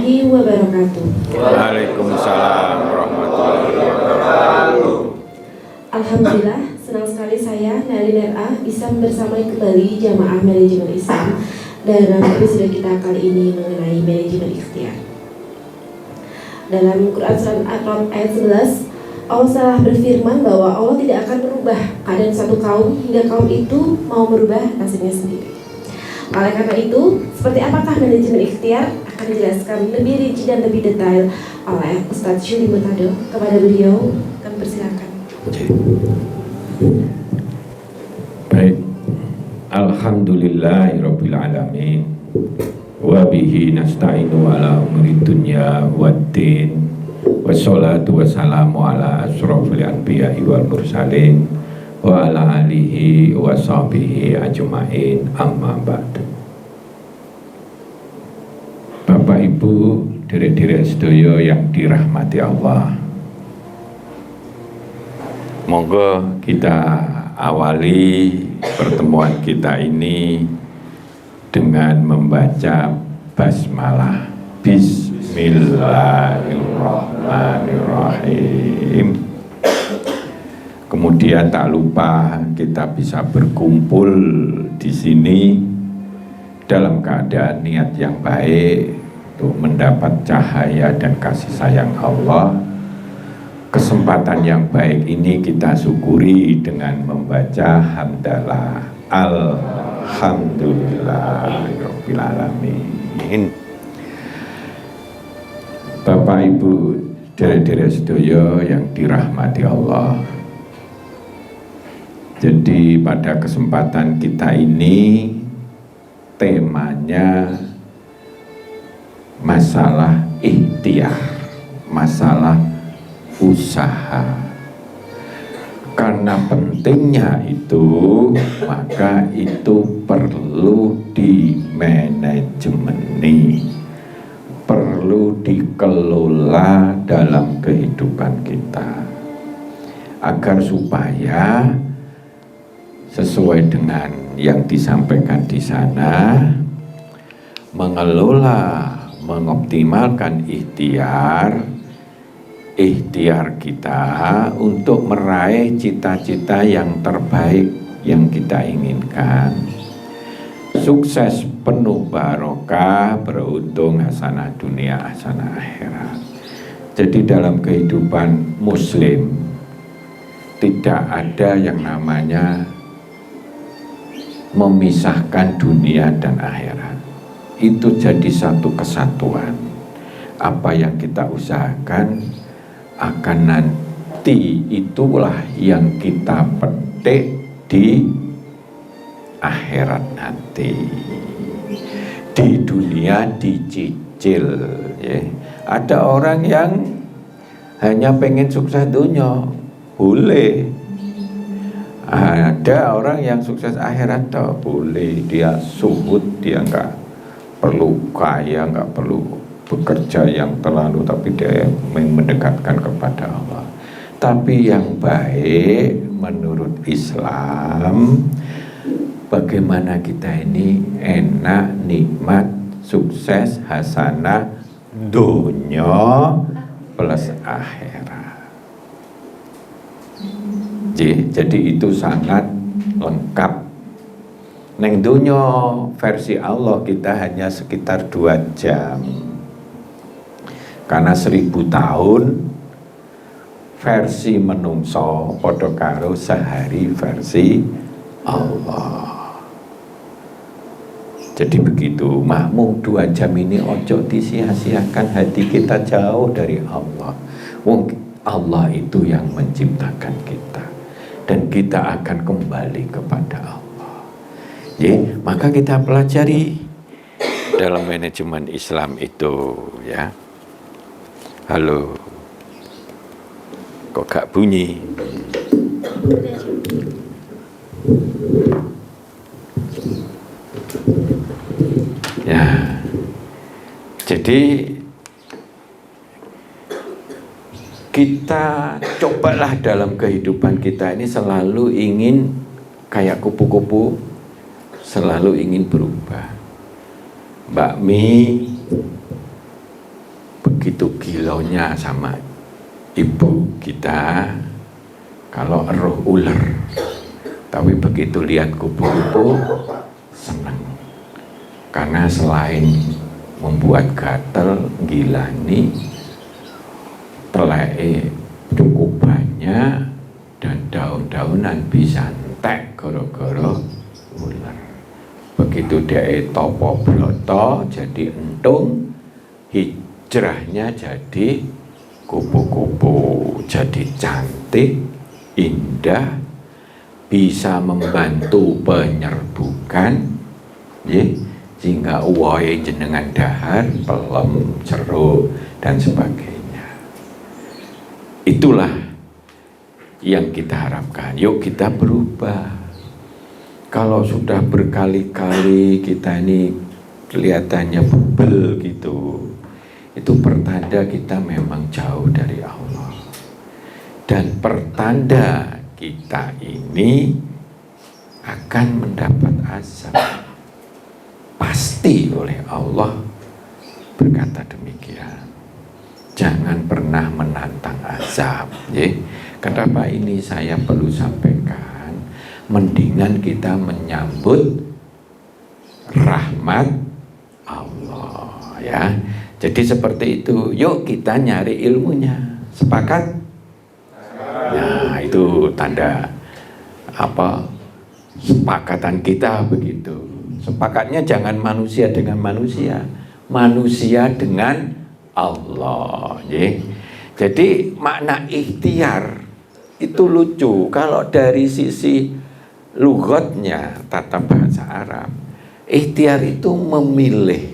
warahmatullahi wabarakatuh. Waalaikumsalam warahmatullahi wabarakatuh. Alhamdulillah, senang sekali saya Nalin RA bisa bersamai kembali jamaah manajemen Islam dalam episode kita kali ini mengenai manajemen ikhtiar. Dalam Quran Surat Al-A'raf ayat 11, Allah telah berfirman bahwa Allah tidak akan merubah keadaan satu kaum hingga kaum itu mau merubah nasibnya sendiri. Oleh karena itu, seperti apakah manajemen ikhtiar akan dijelaskan lebih rinci dan lebih detail oleh Ustadz Syuli Mutado. Kepada beliau, kami persilakan. Baik. Alhamdulillahirabbil alamin. Wa bihi nasta'inu ala umuri dunya waddin. Wassalatu wassalamu ala asyrofil anbiya'i wal mursalin wa ala alihi wa sahbihi ajma'in, amma ba'du. Bapak Ibu, derek-derek sedaya yang dirahmati Allah, monggo kita awali pertemuan kita ini dengan membaca basmalah. Bismillahirrahmanirrahim. Kemudian tak lupa kita bisa berkumpul di sini dalam keadaan niat yang baik untuk mendapat cahaya dan kasih sayang Allah. Kesempatan yang baik ini kita syukuri dengan membaca hamdalah alhamdulillahirabbil alamin. Bapak Ibu, derek-derek sedaya yang dirahmati Allah. Jadi pada kesempatan kita ini temanya masalah ikhtiar, masalah usaha. Karena pentingnya itu, maka itu perlu dimanajemeni, perlu dikelola dalam kehidupan kita, agar supaya sesuai dengan yang disampaikan di sana, mengelola, mengoptimalkan ikhtiar kita untuk meraih cita-cita yang terbaik yang kita inginkan. Sukses penuh barokah, beruntung hasanah dunia, hasanah akhirat. Jadi dalam kehidupan muslim tidak ada yang namanya memisahkan dunia dan akhirat. Itu jadi satu kesatuan. Apa yang kita usahakan akan nanti itulah yang kita petik di akhirat nanti. Di dunia dicicil, ya. Ada orang yang hanya pengen sukses dunia, boleh. Ada orang yang sukses akhirat, boleh. Dia suhud, dia nggak perlu kaya, nggak perlu bekerja yang terlalu, tapi dia mendekatkan kepada Allah. Tapi yang baik menurut Islam, bagaimana kita ini enak, nikmat, sukses, hasanah dunia plus akhirat. Jadi itu sangat lengkap. Neng dunia versi Allah kita hanya sekitar 2 jam. Karena 1000 tahun versi menungso padha karo sehari versi Allah. Jadi begitu, makmum 2 jam ini ojo disia-siakan, hati kita jauh dari Allah. Allah itu yang menciptakan kita, dan kita akan kembali kepada Allah. Maka kita pelajari dalam manajemen Islam itu, ya. Halo, kok gak bunyi? Ya, jadi kita cobalah dalam kehidupan kita ini selalu ingin kayak kupu-kupu, selalu ingin berubah. Bakmi begitu gilonya sama ibu kita kalau roh ular, tapi begitu lihat kupu-kupu senang, karena selain membuat gatel, gilani, teleke cukup banyak, dan daun-daunan bisa entek gara-gara ular. Begitu dia topo broto jadi entung, hijrahnya jadi kupu-kupu, jadi cantik, indah, bisa membantu penyerbukan, sehingga uwohe jenengan dahar, pelem, jeruk, dan sebagainya. Itulah yang kita harapkan. Yuk kita berubah. Kalau sudah berkali-kali kita ini kelihatannya bebel gitu, itu pertanda kita memang jauh dari Allah. Dan pertanda kita ini akan mendapat azab. Pasti oleh Allah berkata demikian. Jangan pernah menantang azab. Kenapa ini saya perlu sampaikan? Mendingan kita menyambut rahmat Allah, ya. Jadi seperti itu. Yuk kita nyari ilmunya. Sepakat? Nah, itu tanda sepakatan kita begitu. Sepakatnya jangan manusia dengan manusia, manusia dengan Allah, ya. Jadi makna ikhtiar itu lucu. Kalau dari sisi lughatnya, tata bahasa Arab, ikhtiar itu memilih.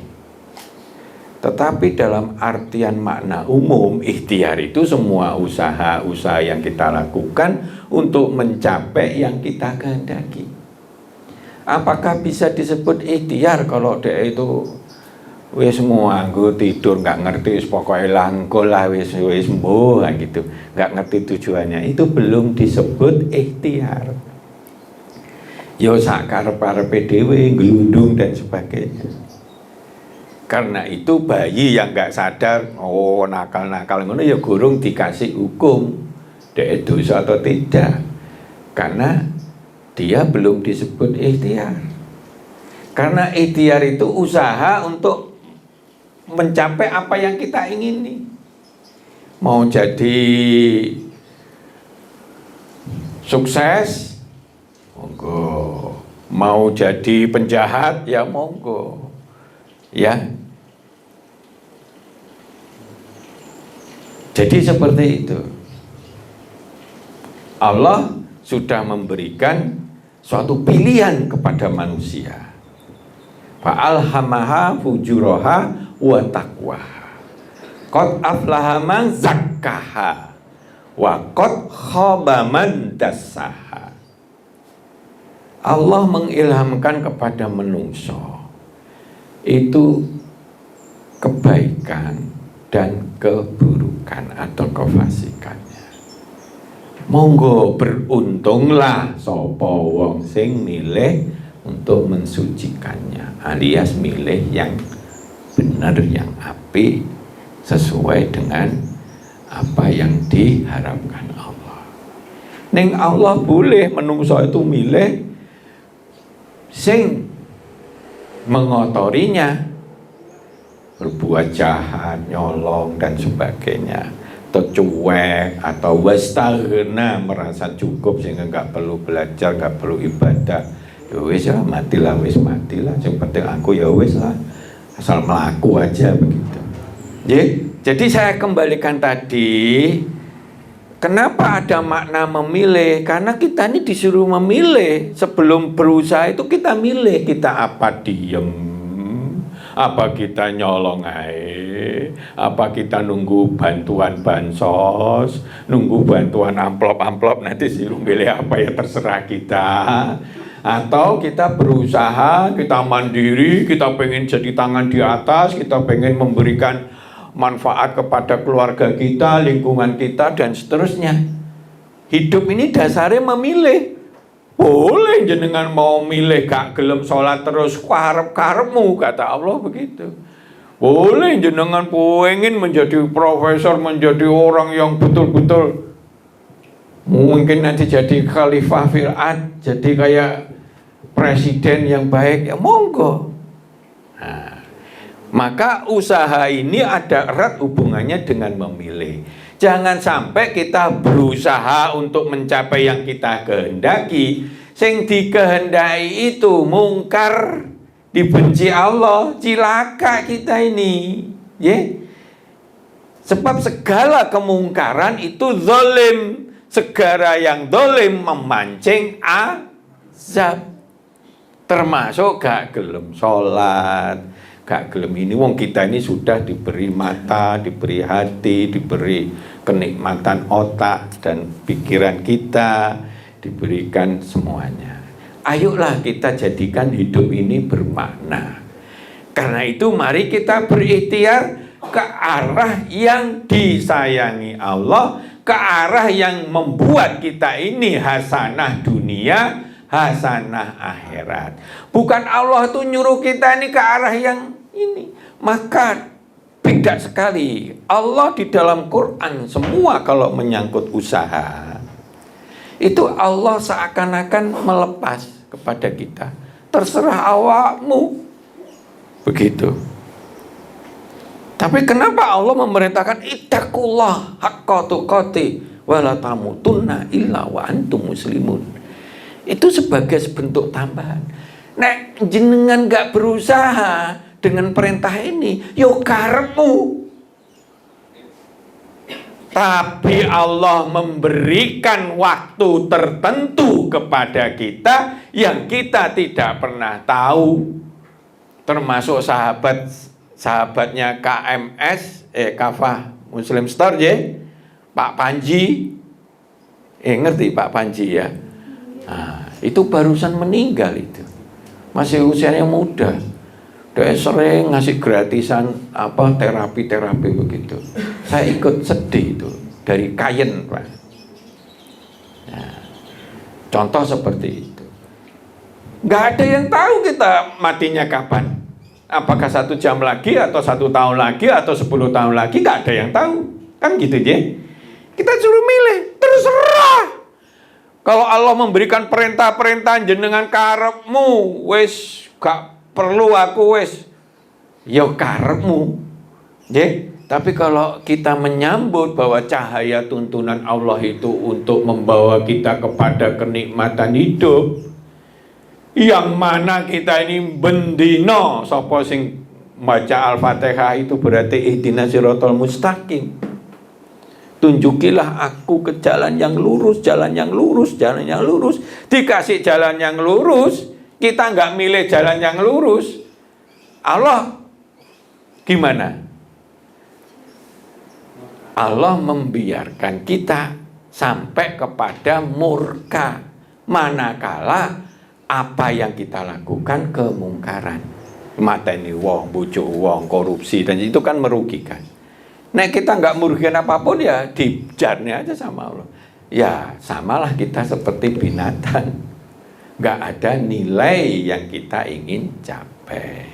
Tetapi dalam artian makna umum, ikhtiar itu semua usaha-usaha yang kita lakukan untuk mencapai yang kita kehendaki. Apakah bisa disebut ikhtiar kalau dia itu wis nganggo tidur nggak ngerti, pokoknya langko lah wis mbuh gitu, nggak ngerti tujuannya, itu belum disebut ikhtiar. Yo sakar-karepe dhewe glundung dan sebagainya. Karena itu bayi yang nggak sadar, nakal-nakal ngono ya gurung dikasih hukum, dia dosa atau tidak, karena dia belum disebut ikhtiar. Karena ikhtiar itu usaha untuk mencapai apa yang kita ingini. Mau jadi sukses, monggo. Mau jadi penjahat, ya monggo. Ya. Jadi seperti itu. Allah sudah memberikan suatu pilihan kepada manusia. Fa'alhamaha fujuraha wa taqwaha. Qad aflaha man zakkaha wa qad khaba man dassaha. Allah mengilhamkan kepada menungso itu kebaikan dan keburukan atau kefasikannya. Monggo beruntunglah sapa wong sing milih untuk mensucikannya, alias milih yang benar, yang apik, sesuai dengan apa yang diharapkan Allah. Ning Allah boleh menungso itu milih sing mengotorinya, berbuat jahat, nyolong dan sebagainya, atau cuek, atau wastaghna, merasa cukup sehingga nggak perlu belajar, nggak perlu ibadah. Ya wis lah, matilah, yang penting aku ya wis lah, asal melaku aja begitu. Jadi saya kembalikan tadi, kenapa ada makna memilih? Karena kita ini disuruh memilih. Sebelum berusaha itu kita milih, kita apa diem, apa kita nyolong ae, apa kita nunggu bantuan bansos, nunggu bantuan amplop nanti suruh milih apa ya terserah kita. Atau kita berusaha, kita mandiri, kita pengen jadi tangan di atas, kita pengen memberikan manfaat kepada keluarga kita, lingkungan kita, dan seterusnya. Hidup ini dasarnya memilih. Boleh jenengan mau milih gak gelem sholat terus karep-karepmu, kata Allah begitu. Boleh jenengan pengen menjadi profesor, menjadi orang yang betul-betul mungkin nanti jadi khalifah fil ard, jadi kayak presiden yang baik, ya monggo. Nah, maka usaha ini ada erat hubungannya dengan memilih. Jangan sampai kita berusaha untuk mencapai yang kita kehendaki, sing dikehendaki itu mungkar, dibenci Allah, cilaka kita ini, ya. Sebab segala kemungkaran itu zalim, segala yang zalim memancing azab. Termasuk gak gelem sholat, gak gelem ini, wong kita ini sudah diberi mata, diberi hati, diberi kenikmatan otak dan pikiran kita, diberikan semuanya. Ayolah kita jadikan hidup ini bermakna. Karena itu mari kita berikhtiar ke arah yang disayangi Allah, ke arah yang membuat kita ini hasanah dunia, hasanah akhirat. Bukan Allah tuh nyuruh kita ini ke arah yang ini. Maka beda sekali. Allah di dalam Quran semua kalau menyangkut usaha itu Allah seakan-akan melepas kepada kita. Terserah awakmu. Begitu. Tapi kenapa Allah memerintahkan ittaqullah haqqa tuqatih wa la tamutunna illa wa antum muslimun? Itu sebagai bentuk tambahan. Nek jenengan gak berusaha dengan perintah ini, yo karepmu. Tapi Allah memberikan waktu tertentu kepada kita yang kita tidak pernah tahu. Termasuk sahabatnya KMS, Kafah Muslim Store, ya, Pak Panji. Ngerti Pak Panji ya? Nah, itu barusan meninggal itu. Masih usianya muda. Dia sering ngasih gratisan terapi-terapi begitu. Saya ikut sedih itu dari Kayen, Pak. Nah, contoh seperti itu. Nggak ada yang tahu kita matinya kapan. Apakah 1 jam lagi atau 1 tahun lagi atau 10 tahun lagi, nggak ada yang tahu. Kan gitu aja. Kita suruh milih, terserah. Kalau Allah memberikan perintah-perintah jenengan karepmu, wis gak perlu aku wis, ya karepmu. Tapi kalau kita menyambut bahwa cahaya tuntunan Allah itu untuk membawa kita kepada kenikmatan hidup, yang mana kita ini bendino, sapa sing baca Al-Fatihah itu berarti ihdinas siratal mustaqim. Tunjukilah aku ke jalan yang lurus, jalan yang lurus, jalan yang lurus. Dikasih jalan yang lurus, kita nggak milih jalan yang lurus. Allah gimana? Allah membiarkan kita sampai kepada murka, manakala apa yang kita lakukan kemungkaran. Mateni wong, bujuk wong, korupsi, dan itu kan merugikan. Nah kita nggak merugikan apapun, ya dijarnya aja sama Allah. Ya samalah kita seperti binatang, nggak ada nilai yang kita ingin capai.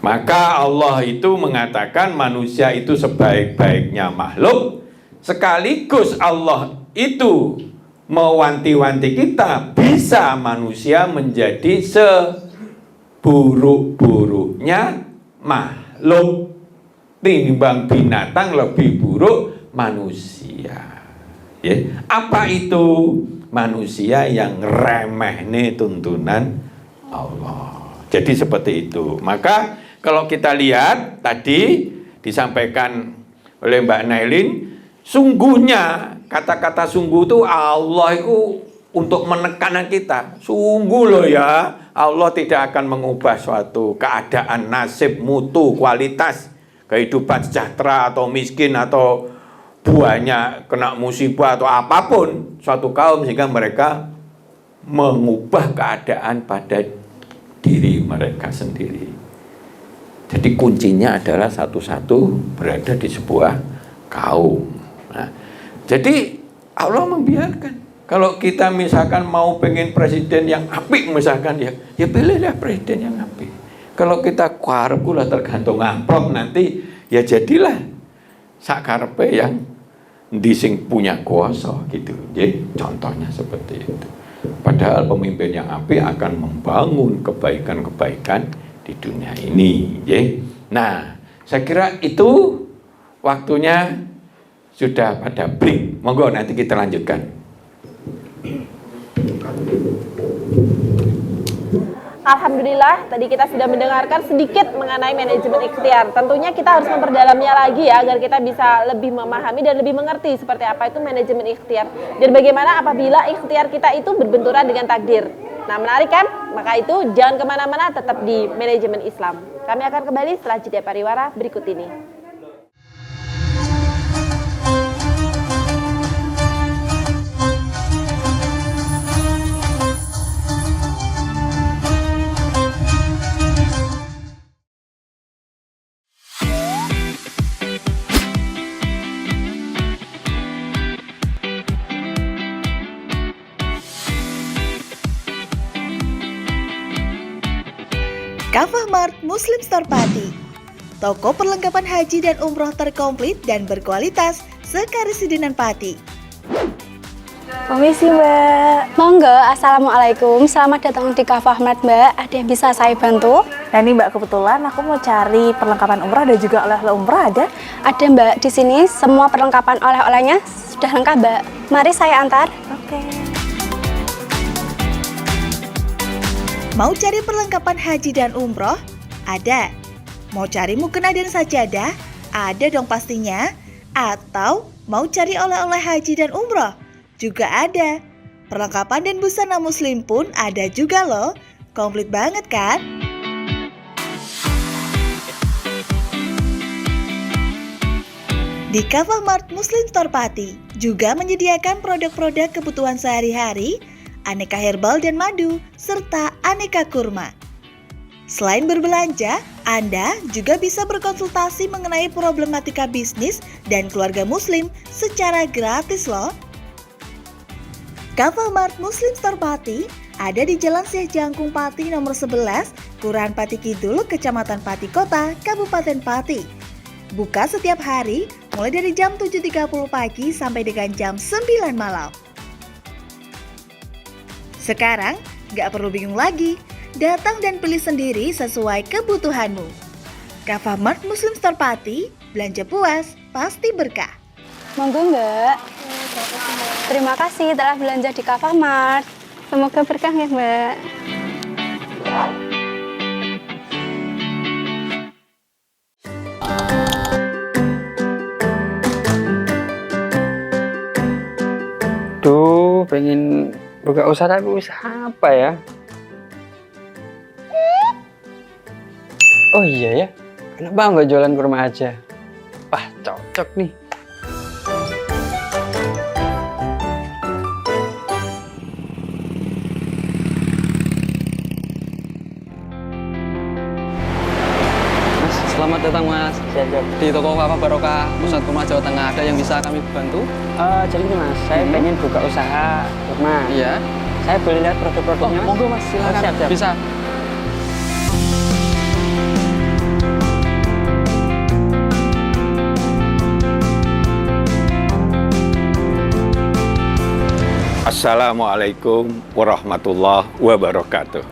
Maka Allah itu mengatakan manusia itu sebaik-baiknya makhluk, sekaligus Allah itu mewanti-wanti kita, bisa manusia menjadi seburuk-buruknya makhluk. Timbang binatang lebih buruk manusia. Ya. Apa itu? Manusia yang remeh nih tuntunan Allah. Jadi seperti itu. Maka kalau kita lihat tadi disampaikan oleh Mbak Nailin, sungguhnya kata-kata sungguh itu Allah itu untuk menekan kita. Sungguh loh ya, Allah tidak akan mengubah suatu keadaan, nasib, mutu, kualitas kehidupan sejahtera atau miskin atau buahnya kena musibah atau apapun suatu kaum sehingga mereka mengubah keadaan pada diri mereka sendiri. Jadi kuncinya adalah satu-satu berada di sebuah kaum. Nah, jadi Allah membiarkan. Kalau kita misalkan mau pengen presiden yang apik misalkan, ya pilihlah presiden yang apik. Kalau kita karep kula tergantung amplop nanti ya jadilah sakarepe yang ndi sing punya kuasa gitu. Nggih, contohnya seperti itu. Padahal pemimpin yang apik akan membangun kebaikan-kebaikan di dunia ini, nggih. Nah, saya kira itu waktunya sudah pada break. Monggo nanti kita lanjutkan. Alhamdulillah, tadi kita sudah mendengarkan sedikit mengenai manajemen ikhtiar. Tentunya kita harus memperdalamnya lagi ya, agar kita bisa lebih memahami dan lebih mengerti seperti apa itu manajemen ikhtiar. Dan bagaimana apabila ikhtiar kita itu berbenturan dengan takdir. Nah, menarik kan? Maka itu jangan kemana-mana, tetap di manajemen Islam. Kami akan kembali setelah jeda pariwara berikut ini. Kafah Mart Muslim Store Pati, toko perlengkapan haji dan umroh terkomplit dan berkualitas sekarisidenan Pati. Permisi Mbak. Monggo, Assalamualaikum. Selamat datang di Kafah Mart Mbak. Ada yang bisa saya bantu? Nah ini Mbak, kebetulan aku mau cari perlengkapan umrah dan juga oleh-oleh umrah ada? Ada Mbak, di sini semua perlengkapan oleh-olehnya sudah lengkap Mbak. Mari saya antar. Oke. Mau cari perlengkapan haji dan umroh? Ada. Mau cari mukena dan sajadah? Ada dong pastinya. Atau mau cari oleh-oleh haji dan umroh? Juga ada. Perlengkapan dan busana muslim pun ada juga loh. Komplit banget kan? Di Kafah Mart Muslim Store Pati juga menyediakan produk-produk kebutuhan sehari-hari, aneka herbal dan madu, serta aneka kurma. Selain berbelanja, Anda juga bisa berkonsultasi mengenai problematika bisnis dan keluarga muslim secara gratis loh. Kafah Mart Muslim Store Pati ada di Jalan Syekh Jangkung Pati nomor 11, Kelurahan Pati Kidul, Kecamatan Pati Kota, Kabupaten Pati. Buka setiap hari mulai dari jam 7.30 pagi sampai dengan jam 9 malam. Sekarang, gak perlu bingung lagi. Datang dan pilih sendiri sesuai kebutuhanmu. Kafah Mart Muslim Store Pati, belanja puas, pasti berkah. Monggo Mbak. Terima kasih telah belanja di Kafah Mart. Semoga berkah ya Mbak. Duh, pengen buka usaha tapi usaha apa ya? Oh iya ya, kenapa nggak jualan kurma aja? Wah, cocok nih. Mas, selamat datang Mas. Di toko Kafah Barokah Pusat Kurma Jawa Tengah, ada yang bisa kami bantu? Jadi ini Mas, saya pengen buka usaha kurma. Iya. Saya boleh lihat produk-produknya Mas? Monggo Mas, silakan. Siap. Bisa. Assalamualaikum warahmatullahi wabarakatuh.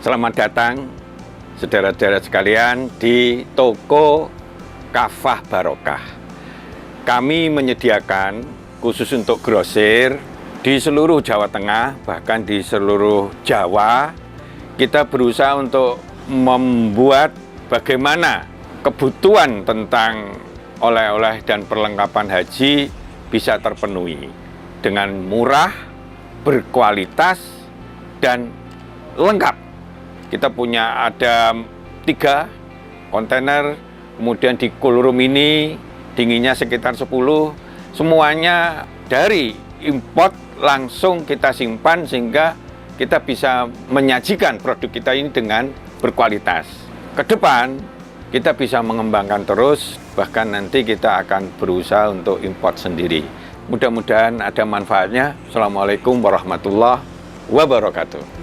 Selamat datang saudara-saudara sekalian di toko Kafah Barokah. Kami menyediakan khusus untuk grosir di seluruh Jawa Tengah, bahkan di seluruh Jawa. Kita berusaha untuk membuat bagaimana kebutuhan tentang oleh-oleh dan perlengkapan haji bisa terpenuhi dengan murah, berkualitas, dan lengkap. Kita punya ada 3 kontainer, kemudian di cool room ini dinginnya sekitar 10, semuanya dari import langsung kita simpan sehingga kita bisa menyajikan produk kita ini dengan berkualitas. Ke depan kita bisa mengembangkan terus, bahkan nanti kita akan berusaha untuk import sendiri. Mudah-mudahan ada manfaatnya. Assalamualaikum warahmatullahi wabarakatuh.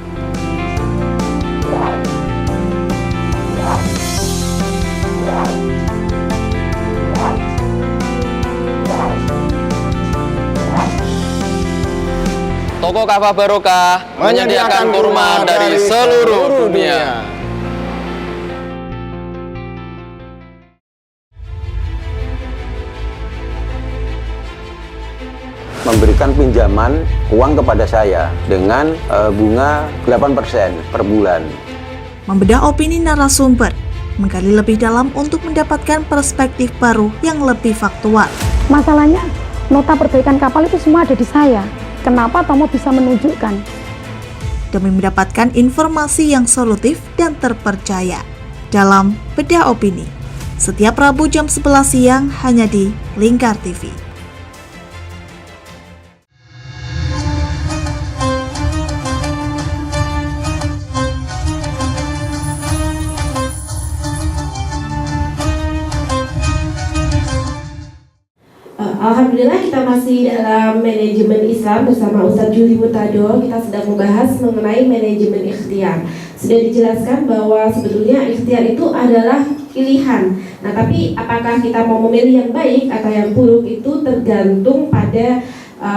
Toko Kafah Barokah menyediakan kurma dari seluruh dunia. Memberikan pinjaman uang kepada saya dengan bunga 8% per bulan. Membedah opini narasumber, menggali lebih dalam untuk mendapatkan perspektif baru yang lebih faktual. Masalahnya, nota perbaikan kapal itu semua ada di saya. Kenapa Tomo bisa menunjukkan? Demi mendapatkan informasi yang solutif dan terpercaya dalam Bedah Opini. Setiap Rabu jam 11 siang hanya di Lingkar TV. Alhamdulillah kita masih dalam manajemen Islam bersama Ustadz Juli Murtado. Kita sedang membahas mengenai manajemen ikhtiar. Sudah dijelaskan bahwa sebetulnya ikhtiar itu adalah pilihan. Nah, tapi apakah kita mau memilih yang baik atau yang buruk itu tergantung pada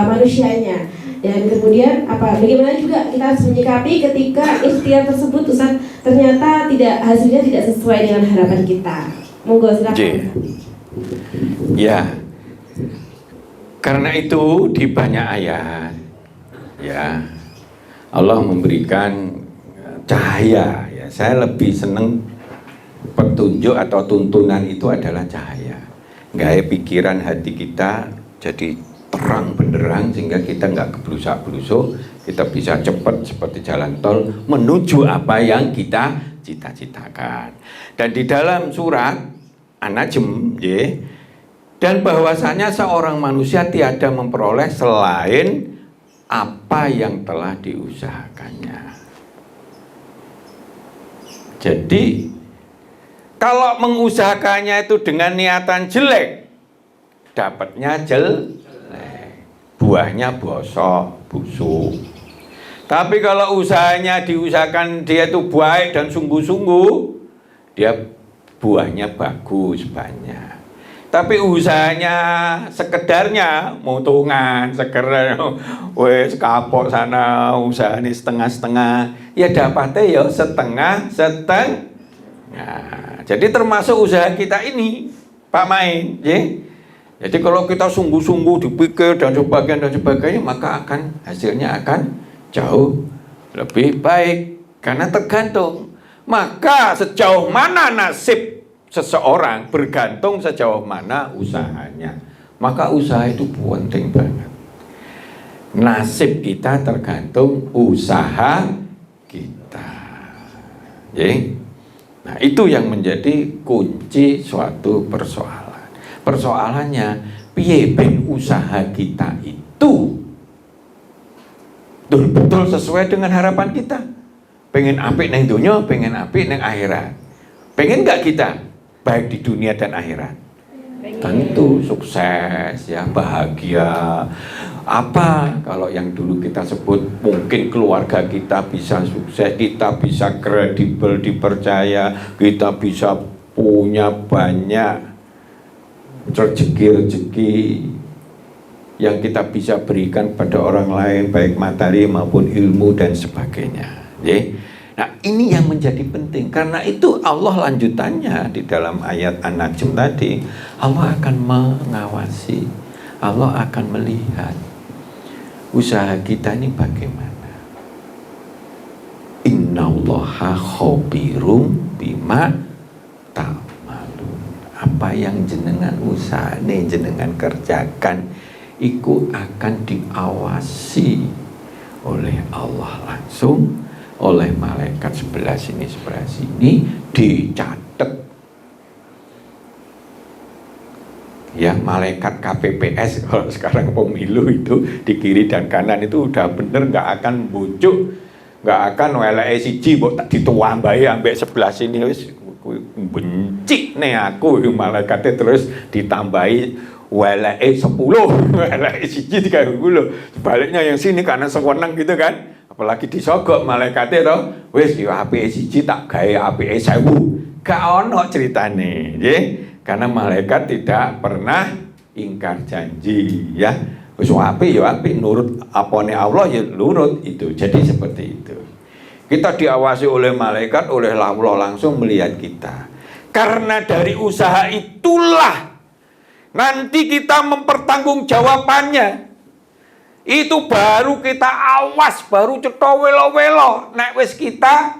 manusianya. Dan kemudian bagaimana juga kita harus menyikapi ketika ikhtiar tersebut Ustadz ternyata hasilnya tidak sesuai dengan harapan kita. Monggo silakan. Ya. Karena itu di banyak ayat ya Allah memberikan cahaya ya. Saya lebih senang petunjuk atau tuntunan itu adalah cahaya. Gaya pikiran hati kita jadi terang benderang sehingga kita nggak kebelusak-belusuk, kita bisa cepat seperti jalan tol menuju apa yang kita cita-citakan. Dan di dalam surat An-Najm dan bahwasanya seorang manusia tiada memperoleh selain apa yang telah diusahakannya. Jadi kalau mengusahakannya itu dengan niatan jelek, dapatnya jelek, buahnya busuk. Tapi kalau usahanya diusahakan dia itu baik dan sungguh-sungguh, dia buahnya bagus banyak. Tapi usahanya sekedarnya, motongan, sekedar wes kapok sana, usahanya setengah-setengah, ya dapatnya ya setengah. Nah, jadi termasuk usaha kita ini, Pak Main, ya. Jadi kalau kita sungguh-sungguh dipikir dan sebagainya, maka hasilnya akan jauh lebih baik. Karena tergantung, maka sejauh mana nasib seseorang bergantung sejauh mana usahanya. Maka usaha itu penting banget. Nasib kita tergantung usaha kita. Nah, itu yang menjadi kunci suatu persoalan. Persoalannya, piye ben usaha kita itu betul-betul sesuai dengan harapan kita. Pengen apik neng dunia, pengen apik neng akhirat. Pengen gak kita baik di dunia dan akhirat? Tentu sukses ya, bahagia. Apa kalau yang dulu kita sebut mungkin keluarga kita bisa sukses, kita bisa kredibel, dipercaya, kita bisa punya banyak rezeki yang kita bisa berikan pada orang lain, baik materi maupun ilmu dan sebagainya. Nah, ini yang menjadi penting. Karena itu Allah lanjutannya di dalam ayat An-Najm tadi, Allah akan mengawasi, Allah akan melihat usaha kita ini bagaimana. Innallaha khabirum bima ta'malun. Apa yang jenengan usahane, jenengan kerjakan, itu akan diawasi oleh Allah langsung, oleh malaikat sebelah sini dicatat. Ya, malaikat KPPS kalau sekarang pemilu itu di kiri dan kanan itu udah bener, nggak akan bujuk, nggak akan weleke siji mbok tak dituambahi ambek sebelah sini wis benci nih aku malaikatnya terus ditambahi weleke 10, weleke siji 30. Sebaliknya yang sini karena sewenang gitu kan. Apalagi disogok malaikatnya toh, wis yo apike siji tak gawe apike 1000. Gak ono ceritane, nggih. Karena malaikat tidak pernah ingkar janji ya. Wis apik ya apik, nurut apane Allah ya nurut itu. Jadi seperti itu. Kita diawasi oleh malaikat, oleh Allah langsung melihat kita. Karena dari usaha itulah nanti kita mempertanggungjawabannya. Itu baru kita awas, baru cetha welo-welo nek wis kita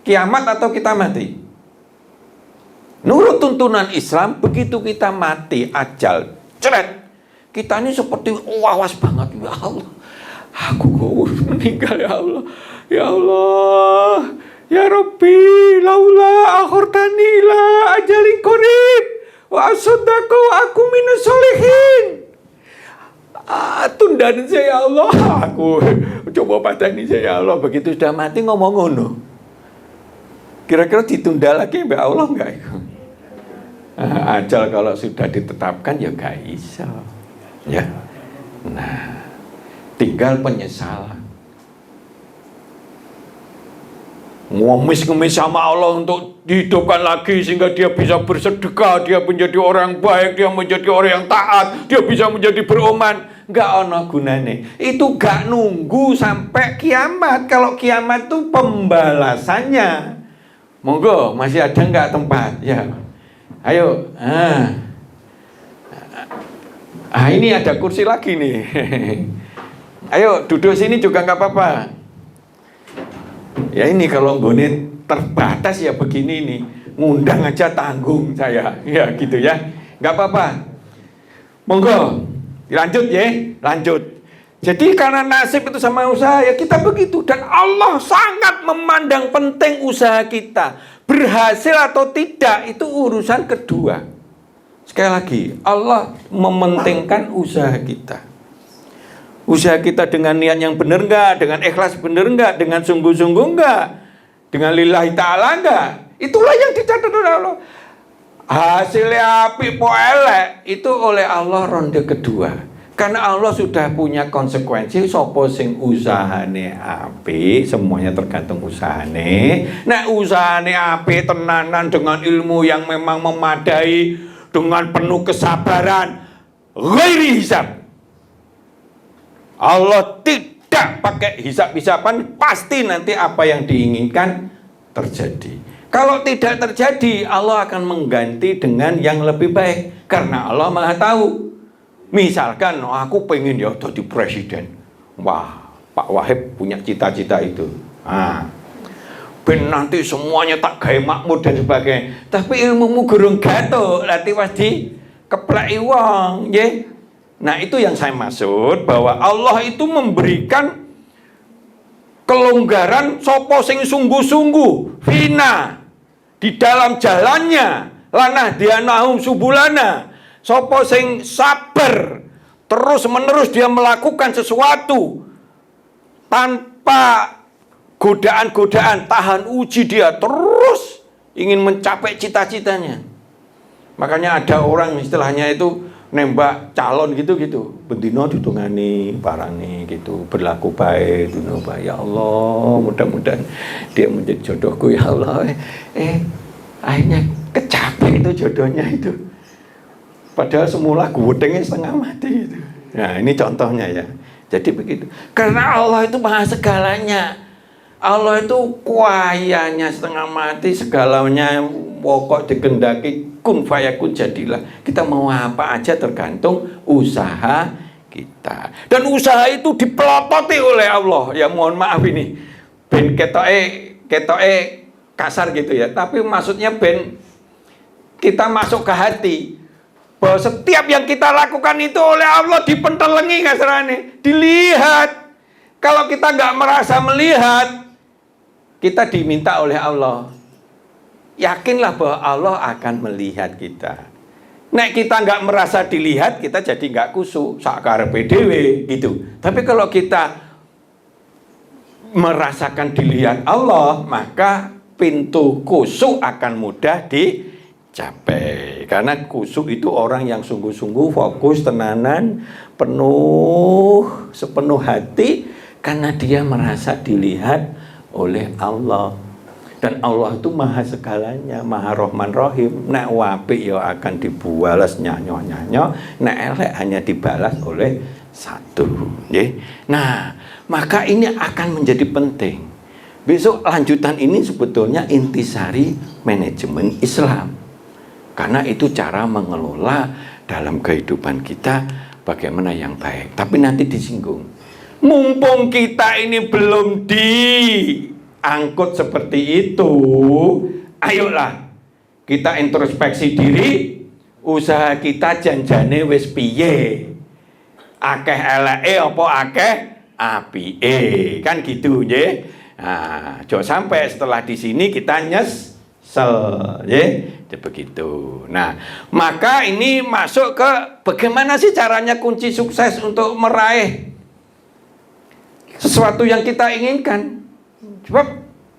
kiamat atau kita mati. Nurut tuntunan Islam, begitu kita mati ajal, ceret. Kita ini seperti awas banget, ya Allah. Aku kok meninggal ya Allah. Ya Allah. Ya Rabbi, laula akhirtani la ajalin qarib wa asaddaqu aku minas solihin. Tundain saya ya Allah. Aku coba padani saya ya Allah. Begitu sudah mati ngomong ngono. Kira-kira ditunda lagi mbak Allah enggak? Ajal kalau sudah ditetapkan ya enggak bisa. Ya. Nah, tinggal penyesalan. Ngemis-ngemis sama Allah untuk dihidupkan lagi sehingga dia bisa bersedekah, dia menjadi orang baik, dia menjadi orang yang taat, dia bisa menjadi beroman. Enggak ono gunane. Itu enggak nunggu sampai kiamat. Kalau kiamat itu pembalasannya. Monggo, masih ada enggak tempat? Ya. Ayo. Ini ada kursi lagi nih. Ayo duduk sini juga enggak apa-apa. Ya ini kalau nggone terbatas ya begini nih, ngundang aja tanggung saya, ya gitu ya, nggak apa-apa. Monggo, lanjut ya, lanjut. Jadi karena nasib itu sama usaha ya kita begitu, dan Allah sangat memandang penting usaha kita, berhasil atau tidak itu urusan kedua. Sekali lagi, Allah mementingkan usaha kita. Usaha kita dengan niat yang benar enggak, dengan ikhlas benar enggak, dengan sungguh-sungguh enggak, dengan lillahi ta'ala enggak. Itulah yang dicatat oleh Allah. Hasilnya apik po elek itu oleh Allah ronde kedua. Karena Allah sudah punya konsekuensi, sapa sing usahane apik, semuanya tergantung usahane. Nek usahane apik tenanan dengan ilmu yang memang memadai, dengan penuh kesabaran, ghairi hisab. Allah tidak pakai hisab-hisaban, pasti nanti apa yang diinginkan terjadi. Kalau tidak terjadi, Allah akan mengganti dengan yang lebih baik. Karena Allah Maha tahu. Misalkan aku pengen ya jadi presiden. Wah, Pak Wahib punya cita-cita itu. Ben nanti semuanya tak gawe makmur dan sebagainya. Tapi ilmumu gurung gatuk, lati wadi kepleki wong, nggih. Nah itu yang saya maksud, bahwa Allah itu memberikan kelonggaran sopo sing sungguh-sungguh fina di dalam jalannya, lanah dianahum subulana, sopo sing sabar terus menerus dia melakukan sesuatu tanpa godaan-godaan, tahan uji, dia terus ingin mencapai cita-citanya. Makanya ada orang istilahnya itu nembak calon gitu-gitu, bendino ditungani parani gitu, berlaku baik, ya Allah, mudah-mudahan dia menjadi jodohku ya Allah. Akhirnya kecapai itu jodohnya itu. Padahal semula gudengnya setengah mati itu. Nah ini contohnya ya. Jadi begitu. Karena Allah itu maha segalanya. Allah itu kuayanya setengah mati, segalanya pokok dikendaki kun fayakun jadilah. Kita mau apa aja tergantung usaha kita. Dan usaha itu dipelototi oleh Allah. Ya mohon maaf ini ben ketoke kasar gitu ya. Tapi maksudnya ben kita masuk ke hati bahwa setiap yang kita lakukan itu oleh Allah dipentelengi kasarane, dilihat. Kalau kita nggak merasa melihat, kita diminta oleh Allah. Yakinlah bahwa Allah akan melihat kita. Nek kita nggak merasa dilihat, kita jadi nggak kusuk, sakarepe dhewe gitu. Tapi kalau kita merasakan dilihat Allah, maka pintu kusuk akan mudah dicapai. Karena kusuk itu orang yang sungguh-sungguh fokus, tenanan, penuh, sepenuh hati, karena dia merasa dilihat oleh Allah. Dan Allah itu maha segalanya, maha Rahman Rahim. Nek apik ya akan dibalas nyanyo-nyanyo, nek elek hanya dibalas oleh satu. Nah, maka ini akan menjadi penting. Besok lanjutan ini sebetulnya intisari manajemen Islam. Karena itu cara mengelola dalam kehidupan kita bagaimana yang baik. Tapi nanti disinggung. Mumpung kita ini belum diangkut seperti itu, ayolah kita introspeksi diri, usaha kita janjane wis piye, akeh eleke apa akeh apike, kan gitu nggih. Nah, jangan sampai setelah di sini kita nyesel, nggih, begitu. Nah, maka ini masuk ke bagaimana sih caranya kunci sukses untuk meraih sesuatu yang kita inginkan. Sebab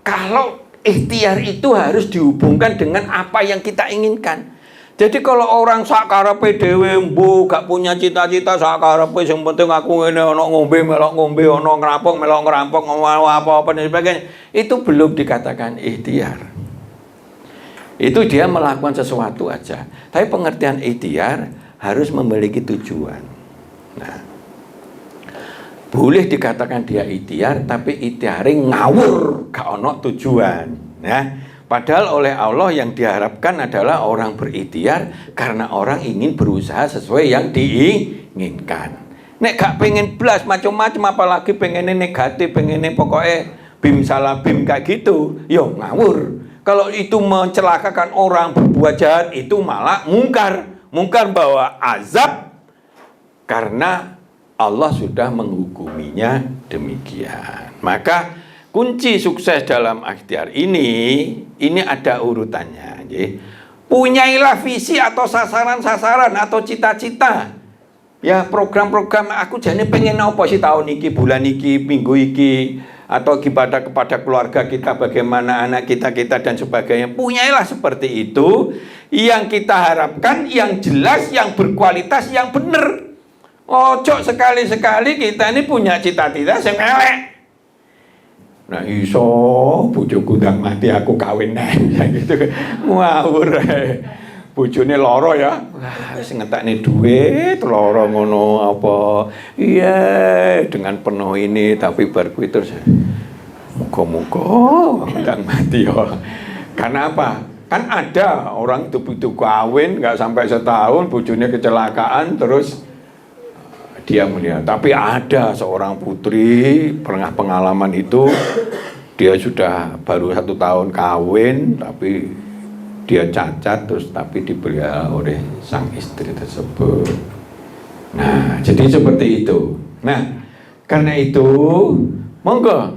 kalau ikhtiar itu harus dihubungkan dengan apa yang kita inginkan. Jadi kalau orang sakarepe dhewe mbuh gak punya cita-cita sakarepe sing penting aku ngene ana ngombe melok ngombe ana ngrampok melok ngrampok apa-apa dan sebagainya, itu belum dikatakan ikhtiar. Itu dia melakukan sesuatu aja. Tapi pengertian ikhtiar harus memiliki tujuan. Nah, boleh dikatakan dia ikhtiar, tapi ikhtiare ngawur, gak ono tujuan. Ya, padahal oleh Allah yang diharapkan adalah orang berikhtiar karena orang ingin berusaha sesuai yang diinginkan. Nek gak pengen blas macam-macam, apalagi pengennya negatif, pengennya pokoknya bim salah bim kayak gitu, yo ngawur. Kalau itu mencelakakan orang berbuat jahat, itu malah mungkar bahwa azab karena Allah sudah menghukuminya demikian. Maka kunci sukses dalam ikhtiar ini ada urutannya. Punyailah visi atau sasaran-sasaran atau cita-cita. Ya, program-program aku jane pengen apa sih tahun iki, bulan iki, minggu iki, atau ibadah kepada keluarga kita, bagaimana anak kita dan sebagainya. Punyailah seperti itu yang kita harapkan, yang jelas, yang berkualitas, yang benar. Ojo sekali-sekali kita ini punya cita-cita sing elek. Nah iso bojoku ndang mati aku kawin gitu. Ngawur. Bojone loro ya. Wah, wis ngetakne duit loro ngono apa. Iya, dengan penuh ini tapi bar kuwi terus muga-muga ndang mati ya. Karena apa? Kan ada orang itu kawin enggak sampai setahun bojone kecelakaan terus dia melihat. Tapi ada seorang putri pernah pengalaman itu, dia sudah baru 1 tahun kawin tapi dia cacat terus tapi dipelihara oleh sang istri tersebut. Nah, jadi seperti itu. Nah, karena itu monggo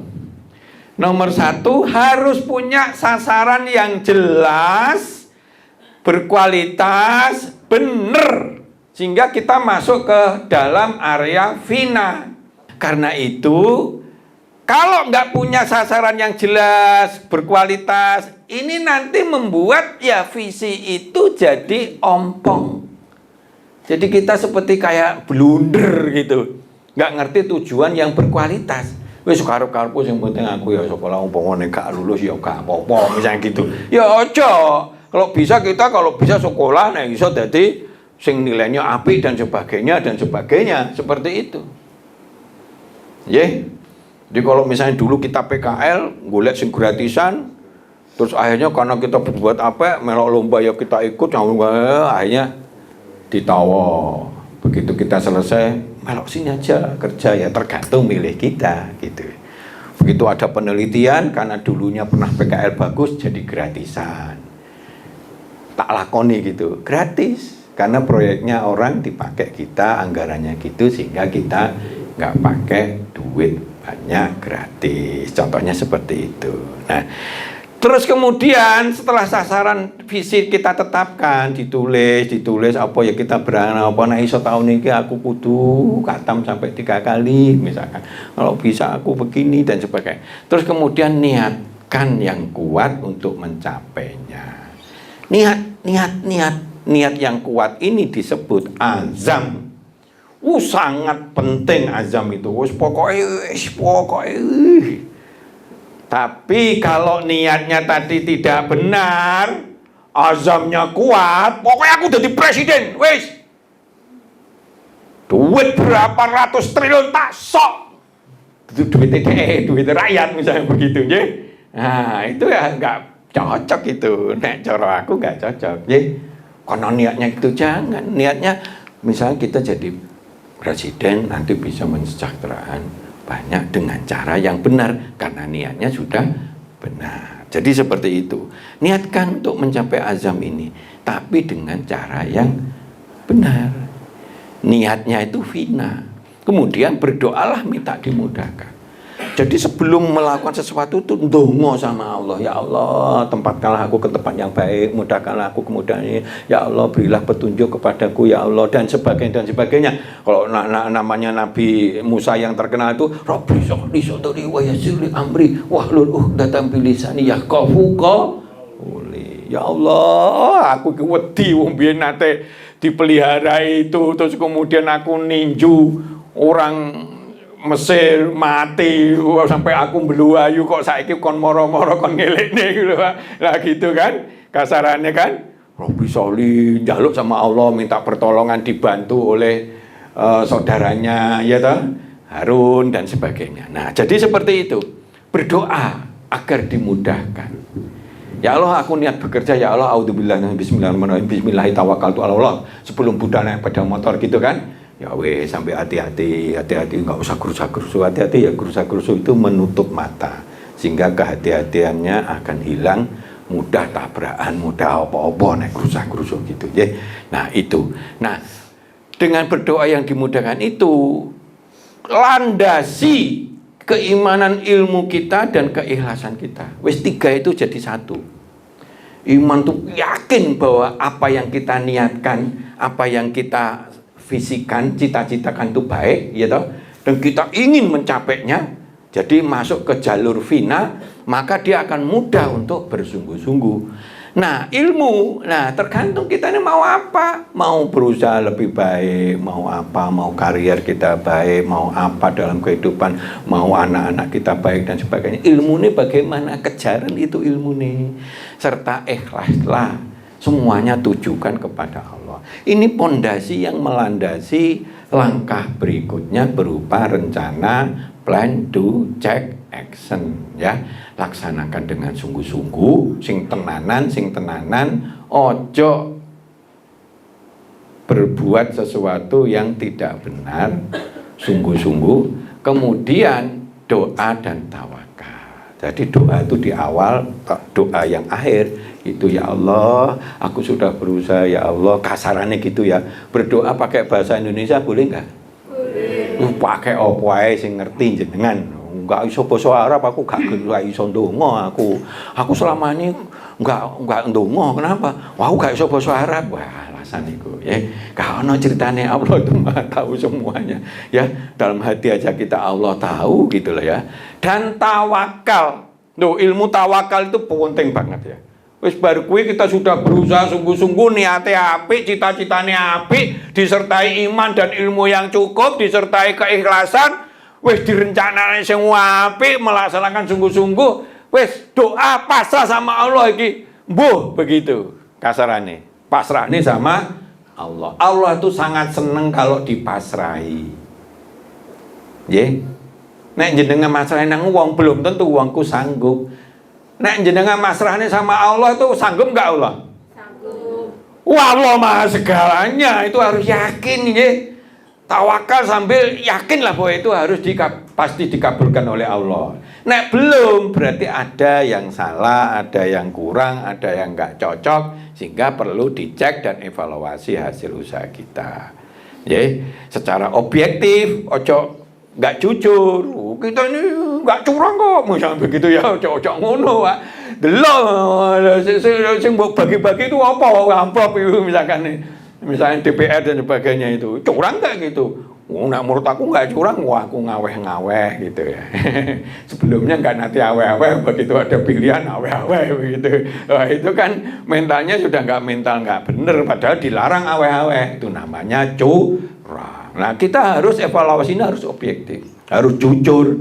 nomor 1 harus punya sasaran yang jelas, berkualitas, benar, sehingga kita masuk ke dalam area fina. Karena itu kalau nggak punya sasaran yang jelas, berkualitas, ini nanti membuat ya visi itu jadi ompong. Jadi kita seperti kayak blunder gitu, nggak ngerti tujuan yang berkualitas. Wis karep-karepku sing penting aku ya sekolah umpamane gak lulus ya gak apa-apa misalnya gitu. Ya aja. Kalau bisa kita sekolah nek iso dadi sing nilainya apik dan sebagainya seperti itu. Nggih. Jadi kalau misalnya dulu kita PKL, golek sing gratisan, terus akhirnya karena kita berbuat apa, melok lomba ya kita ikut, akhirnya ditawa. Begitu kita selesai, melok sini aja kerja, ya tergantung milih kita gitu. Begitu ada penelitian, karena dulunya pernah PKL bagus, jadi gratisan. Tak lakoni gitu, gratis. Karena proyeknya orang dipakai kita, anggarannya gitu, sehingga kita nggak pakai duit banyak, gratis. Contohnya seperti itu. Nah, terus kemudian setelah sasaran visi kita tetapkan, ditulis apa ya kita berani apa nah iso tahun ini aku kudu khatam sampai 3 kali misalkan. Kalau bisa aku begini dan sebagainya. Terus kemudian niatkan yang kuat untuk mencapainya. Niat yang kuat ini disebut azam. Sangat penting azam itu. Pokoknya Tapi kalau niatnya tadi tidak benar, azamnya kuat, pokoknya aku jadi presiden, wis. Duit berapa ratus triliun tak sok. Itu duit DE, duit rakyat misalnya begitu, ya. Nah, itu ya nggak cocok itu. Nek cara aku nggak cocok, ya. Karena niatnya itu jangan. Niatnya misalnya kita jadi presiden nanti bisa mensejahterakan banyak dengan cara yang benar karena niatnya sudah benar. Jadi seperti itu. Niatkan untuk mencapai azam ini, tapi dengan cara yang benar. Niatnya itu fina. Kemudian berdoalah minta dimudahkan. Jadi sebelum melakukan sesuatu itu ndonga sama Allah. Ya Allah, tempatkanlah aku ke tempat yang baik, mudahkanlah aku kemudahan ini. Ya Allah, berilah petunjuk kepadaku ya Allah, dan sebagainya dan sebagainya. Kalau namanya Nabi Musa yang terkenal itu Rabbi sholli sadri wa yassir li amri wahlul 'uqdatam min lisani yafqahu qawli. Ya Allah, aku wedi wong biyen nate dipelihara itu, terus kemudian aku ninju orang Mesir mati sampai aku beluayu, kok saiki kon moro-moro kon ngelekne gitu lah gitu kan kasarannya kan. Rabbi sholli, njaluk sama Allah minta pertolongan, dibantu oleh saudaranya ya toh Harun dan sebagainya. Nah, jadi seperti itu. Berdoa agar dimudahkan. Ya Allah, aku niat bekerja, ya Allah, auzubillahi bismillahirrahmanirrahim, bismillahi tawakkaltu ala Allah. Sebelum Buddha naik pada motor gitu kan. Ya weh, sampai hati-hati, nggak usah gerusa-gerusu, hati-hati ya, gerusa-gerusu itu menutup mata. Sehingga kehati-hatiannya akan hilang, mudah tabrakan, mudah apa-apa naik gerusa-gerusu gitu ya. Nah, itu. Nah, dengan berdoa yang dimudahkan itu landasi keimanan ilmu kita dan keikhlasan kita. Wis 3 itu jadi satu. Iman tuh yakin bahwa apa yang kita niatkan, apa yang kita visikan, cita-citakan itu baik, ya toh, dan kita ingin mencapainya. Jadi masuk ke jalur fina, maka dia akan mudah untuk bersungguh-sungguh. Nah, ilmu, nah tergantung kita ini mau apa, mau berusaha lebih baik, mau apa, mau karier kita baik, mau apa dalam kehidupan, mau anak-anak kita baik dan sebagainya. Ilmu ini bagaimana, kejaran itu ilmu ini, serta ikhlaslah, semuanya tujukan kepada Allah. Ini pondasi yang melandasi langkah berikutnya berupa rencana, plan, do, check, action, ya. Laksanakan dengan sungguh-sungguh, sing tenanan, ojo berbuat sesuatu yang tidak benar, sungguh-sungguh, kemudian doa dan tawakal. Jadi doa itu di awal, doa yang akhir itu ya Allah, aku sudah berusaha ya Allah, kasarannya gitu ya. Berdoa pakai bahasa Indonesia boleh nggak? Boleh. Pakai apa ae sing ngerti jenengan. Enggak iso basa Arab, aku gak iso ndonga aku. Aku selama ini enggak ndonga. Kenapa? Wah, aku gak iso basa Arab. Wah, alasan iku ya. Gak ono ceritane Allah itu Maha tahu semuanya. Ya, dalam hati aja kita Allah tahu gitu loh ya. Dan tawakal. Loh, ilmu tawakal itu penting banget ya. Wis bar kuwi kita sudah berusaha sungguh-sungguh, niate apik, cita-citane apik, disertai iman dan ilmu yang cukup, disertai keikhlasan. Wis direncanane sing apik, melaksanakan sungguh-sungguh, wis doa pasrah sama Allah iki. Mbuh begitu kasarane. Pasrahne sama Allah. Allah itu sangat seneng kalau dipasrahi. Nggih. Nek jenengan masrahe nang wong belum tentu wongku sanggup. Nek jenengan masrahne sama Allah itu sanggup enggak Allah? Sanggup. Wah, Allah Maha segalanya, itu harus yakin nggih. Tawakal sambil yakinlah bahwa itu harus pasti dikabulkan oleh Allah. Nek belum, berarti ada yang salah, ada yang kurang, ada yang nggak cocok, sehingga perlu dicek dan evaluasi hasil usaha kita. Ya, secara objektif, ojo nggak jujur. Kita ini nggak curang kok, misalnya begitu ya, ojo ngono, Pak. Delok, sing bagi-bagi itu apa? Amplop itu misalnya DPR dan sebagainya itu curang nggak gitu? Nah, menurut aku nggak curang, wah aku ngaweh-ngaweh gitu ya. Sebelumnya nggak nanti aweh-aweh, begitu ada pilihan aweh-aweh begitu. Wah, itu kan mentalnya sudah mental nggak bener, padahal dilarang aweh-aweh. Itu namanya curang. Nah, kita harus evaluasinya harus objektif, harus jujur.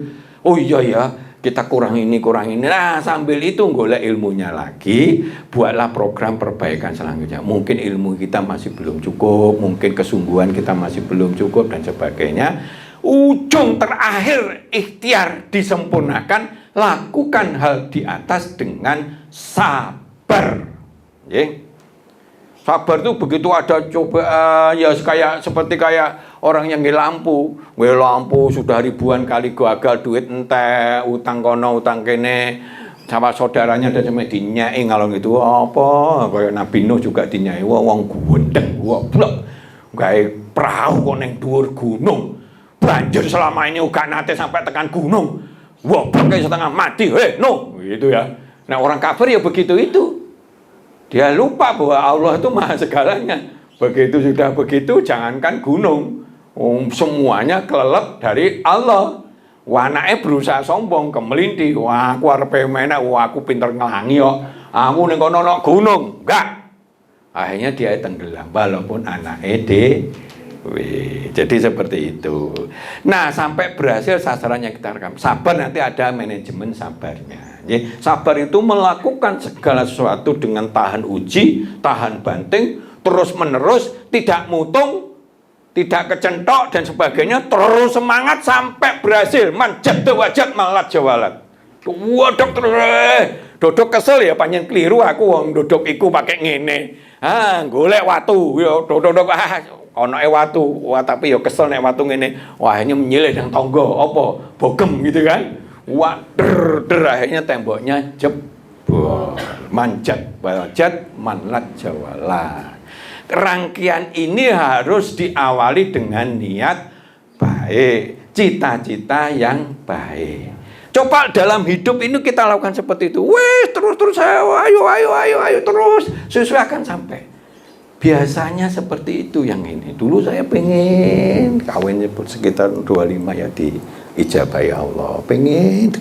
Oh iya ya, kita kurang ini. Nah, sambil itu golek ilmunya lagi, buatlah program perbaikan selanjutnya. Mungkin ilmu kita masih belum cukup, mungkin kesungguhan kita masih belum cukup dan sebagainya. Ujung terakhir ikhtiar disempurnakan, lakukan hal di atas dengan sabar. Sabar itu begitu ada cobaan, ya seperti orang yang lampu sudah ribuan kali gagal, duit entek, utang kono utang kene, sama saudaranya dan sampai dinyai ngalong itu apa, kayak Nabi Nuh juga dinyai, wong gundeng, goblok, gawe perahu kok ning dhuwur gunung, banjir selama ini uga nate sampai tekan gunung, goblok kayak setengah mati, no, gitu ya. Nah orang kafir ya begitu itu. Dia lupa bahwa Allah itu maha segalanya. Begitu sudah begitu, jangankan gunung, semuanya kelelep dari Allah. Wanake berusaha sombong, kemelinti, wah aku arepe menak, wah aku pinter ngelangi kok. Aku ning kono ana gunung. Enggak. Akhirnya dia tenggelam walaupun anake dhewe. Jadi seperti itu. Nah, sampai berhasil sasaran yang kita rekam. Sabar nanti ada manajemen sabarnya. Sabar itu melakukan segala sesuatu dengan tahan uji, tahan banting, terus menerus, tidak mutung, tidak kecentok dan sebagainya, terus semangat sampai berhasil. Manjat wajat malat jawalat. Waduh terus dodok kesel ya panjen keliru aku wong dodok iku pakai ngene. Golek watu ya dodok ono watu. Wah tapi ya kesel nek watu ngene. Wah ini menyilih nang tangga apa? Bogem gitu kan. Wah akhirnya temboknya jebol. Manjat wajat malat jawalat. Rangkaian ini harus diawali dengan niat baik, cita-cita yang baik. Coba dalam hidup ini kita lakukan seperti itu. Terus ayo terus sesuaikan sampai. Biasanya seperti itu yang ini. Dulu saya pengen kawin sekitar 25 ya diijabahi Allah. Pengen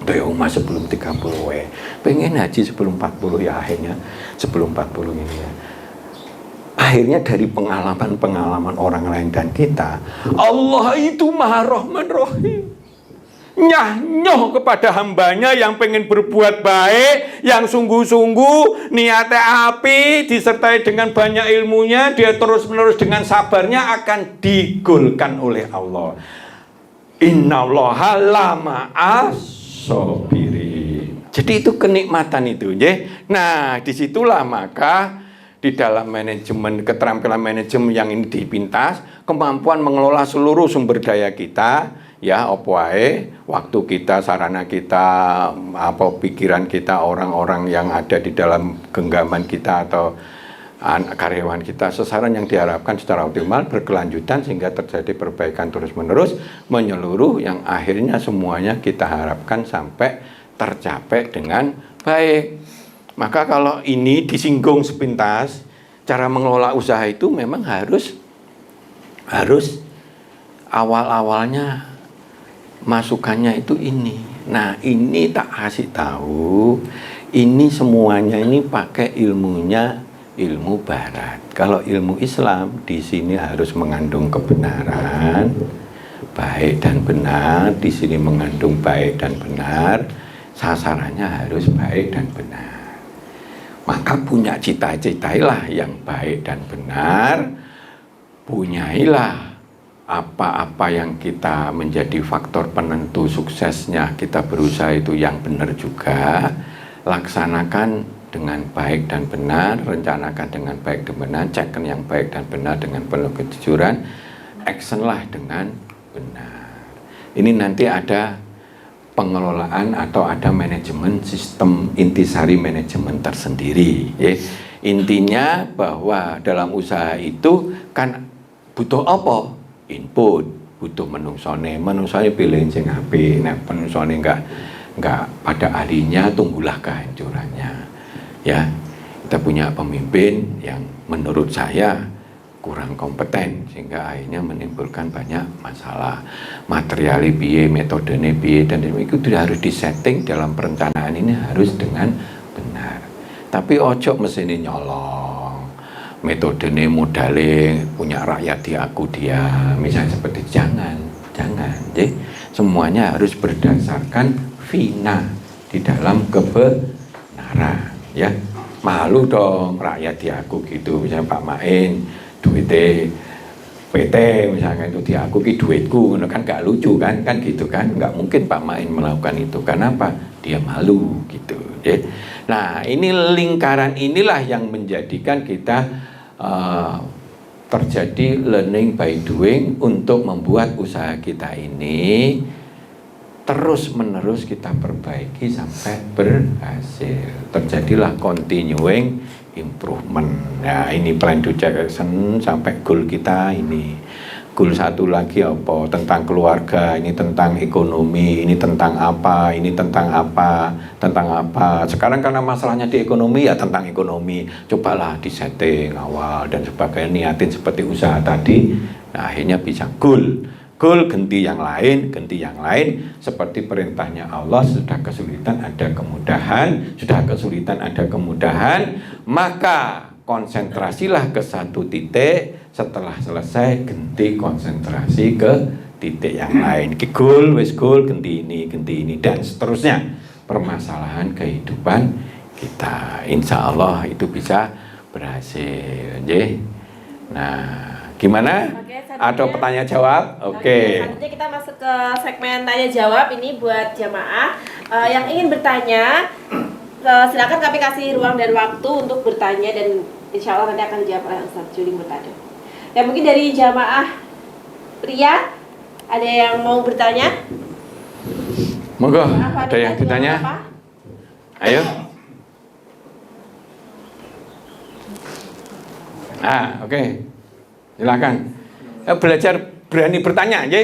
umah sebelum 30 pengen haji sebelum 40 ya akhirnya sebelum 40 ini ya. Akhirnya dari pengalaman-pengalaman orang lain dan kita, Allah itu Maha Rahman Rahim. Nyah-nyoh kepada hambanya yang pengen berbuat baik, yang sungguh-sungguh, niatnya api, disertai dengan banyak ilmunya, dia terus-menerus dengan sabarnya akan digolkan oleh Allah. Innallaha lama'as sabirin. Jadi itu kenikmatan itu, ya. Nah, disitulah maka di dalam manajemen, keterampilan manajemen yang ini dipintas, kemampuan mengelola seluruh sumber daya kita, ya waktu kita, sarana kita, pikiran kita, orang-orang yang ada di dalam genggaman kita atau karyawan kita, sasaran yang diharapkan secara optimal berkelanjutan sehingga terjadi perbaikan terus-menerus menyeluruh yang akhirnya semuanya kita harapkan sampai tercapai dengan baik. Maka kalau ini disinggung sepintas, cara mengelola usaha itu memang harus awal-awalnya masukannya itu ini. Nah, ini tak kasih tahu, ini semuanya ini pakai ilmunya ilmu barat. Kalau ilmu Islam di sini harus mengandung kebenaran, baik dan benar, di sini mengandung baik dan benar, sasarannya harus baik dan benar. Maka punya cita-citailah yang baik dan benar, punyailah apa-apa yang kita menjadi faktor penentu suksesnya, kita berusaha itu yang benar juga, laksanakan dengan baik dan benar, rencanakan dengan baik dan benar, cekkan yang baik dan benar dengan penuh kejujuran, actionlah dengan benar. Ini nanti ada pengelolaan atau ada manajemen sistem intisari manajemen tersendiri, ya. Intinya bahwa dalam usaha itu kan butuh apa? Input, butuh menungsone pilih sing apik, nek menungsone enggak pada ahlinya, tunggulah kehancurannya. Ya, kita punya pemimpin yang menurut saya kurang kompeten sehingga akhirnya menimbulkan banyak masalah. Materiali piye, metodene piye, dan itu harus disetting dalam perencanaan ini harus dengan benar. Tapi ojo mesine nyolong. Metodene modale punya rakyat di aku dia, misalnya seperti jangan. Jadi semuanya harus berdasarkan fina, di dalam kebenaran, ya. Malu dong rakyat diaku gitu, misalnya Pak Main duitnya PT misalnya itu diaku ki duitku, kan gak lucu kan gitu kan, nggak mungkin Pak Main melakukan itu. Kenapa? Dia malu gitu, ya. Nah, ini lingkaran inilah yang menjadikan kita terjadi learning by doing untuk membuat usaha kita ini terus menerus kita perbaiki sampai berhasil. Terjadilah continuing improvement. Nah, ini plan to action sampai goal kita ini. Goal satu lagi apa? Tentang keluarga, ini tentang ekonomi, ini tentang apa, ini tentang apa, tentang apa. Sekarang karena masalahnya di ekonomi, ya tentang ekonomi. Cobalah disetting awal dan sebagainya, niatin seperti usaha tadi. Nah, akhirnya bisa goal. Goal ganti yang lain, seperti perintahnya Allah. Sudah kesulitan ada kemudahan, maka konsentrasilah ke satu titik. Setelah selesai ganti konsentrasi ke titik yang lain. Goal, ganti ini dan seterusnya. Permasalahan kehidupan kita, insya Allah itu bisa berhasil. Nah, gimana? Atau pertanyaan jawab? Oke. Selanjutnya kita masuk ke segmen tanya jawab. Ini buat jamaah yang ingin bertanya, silakan kami kasih ruang dan waktu untuk bertanya, dan insya Allah nanti akan dijawab oleh Ustaz Juli Murtado. Ya, mungkin dari jamaah pria ada yang mau bertanya? Monggo, ada yang ditanya? Ayo. Oke. Silakan. Belajar berani bertanya, ya.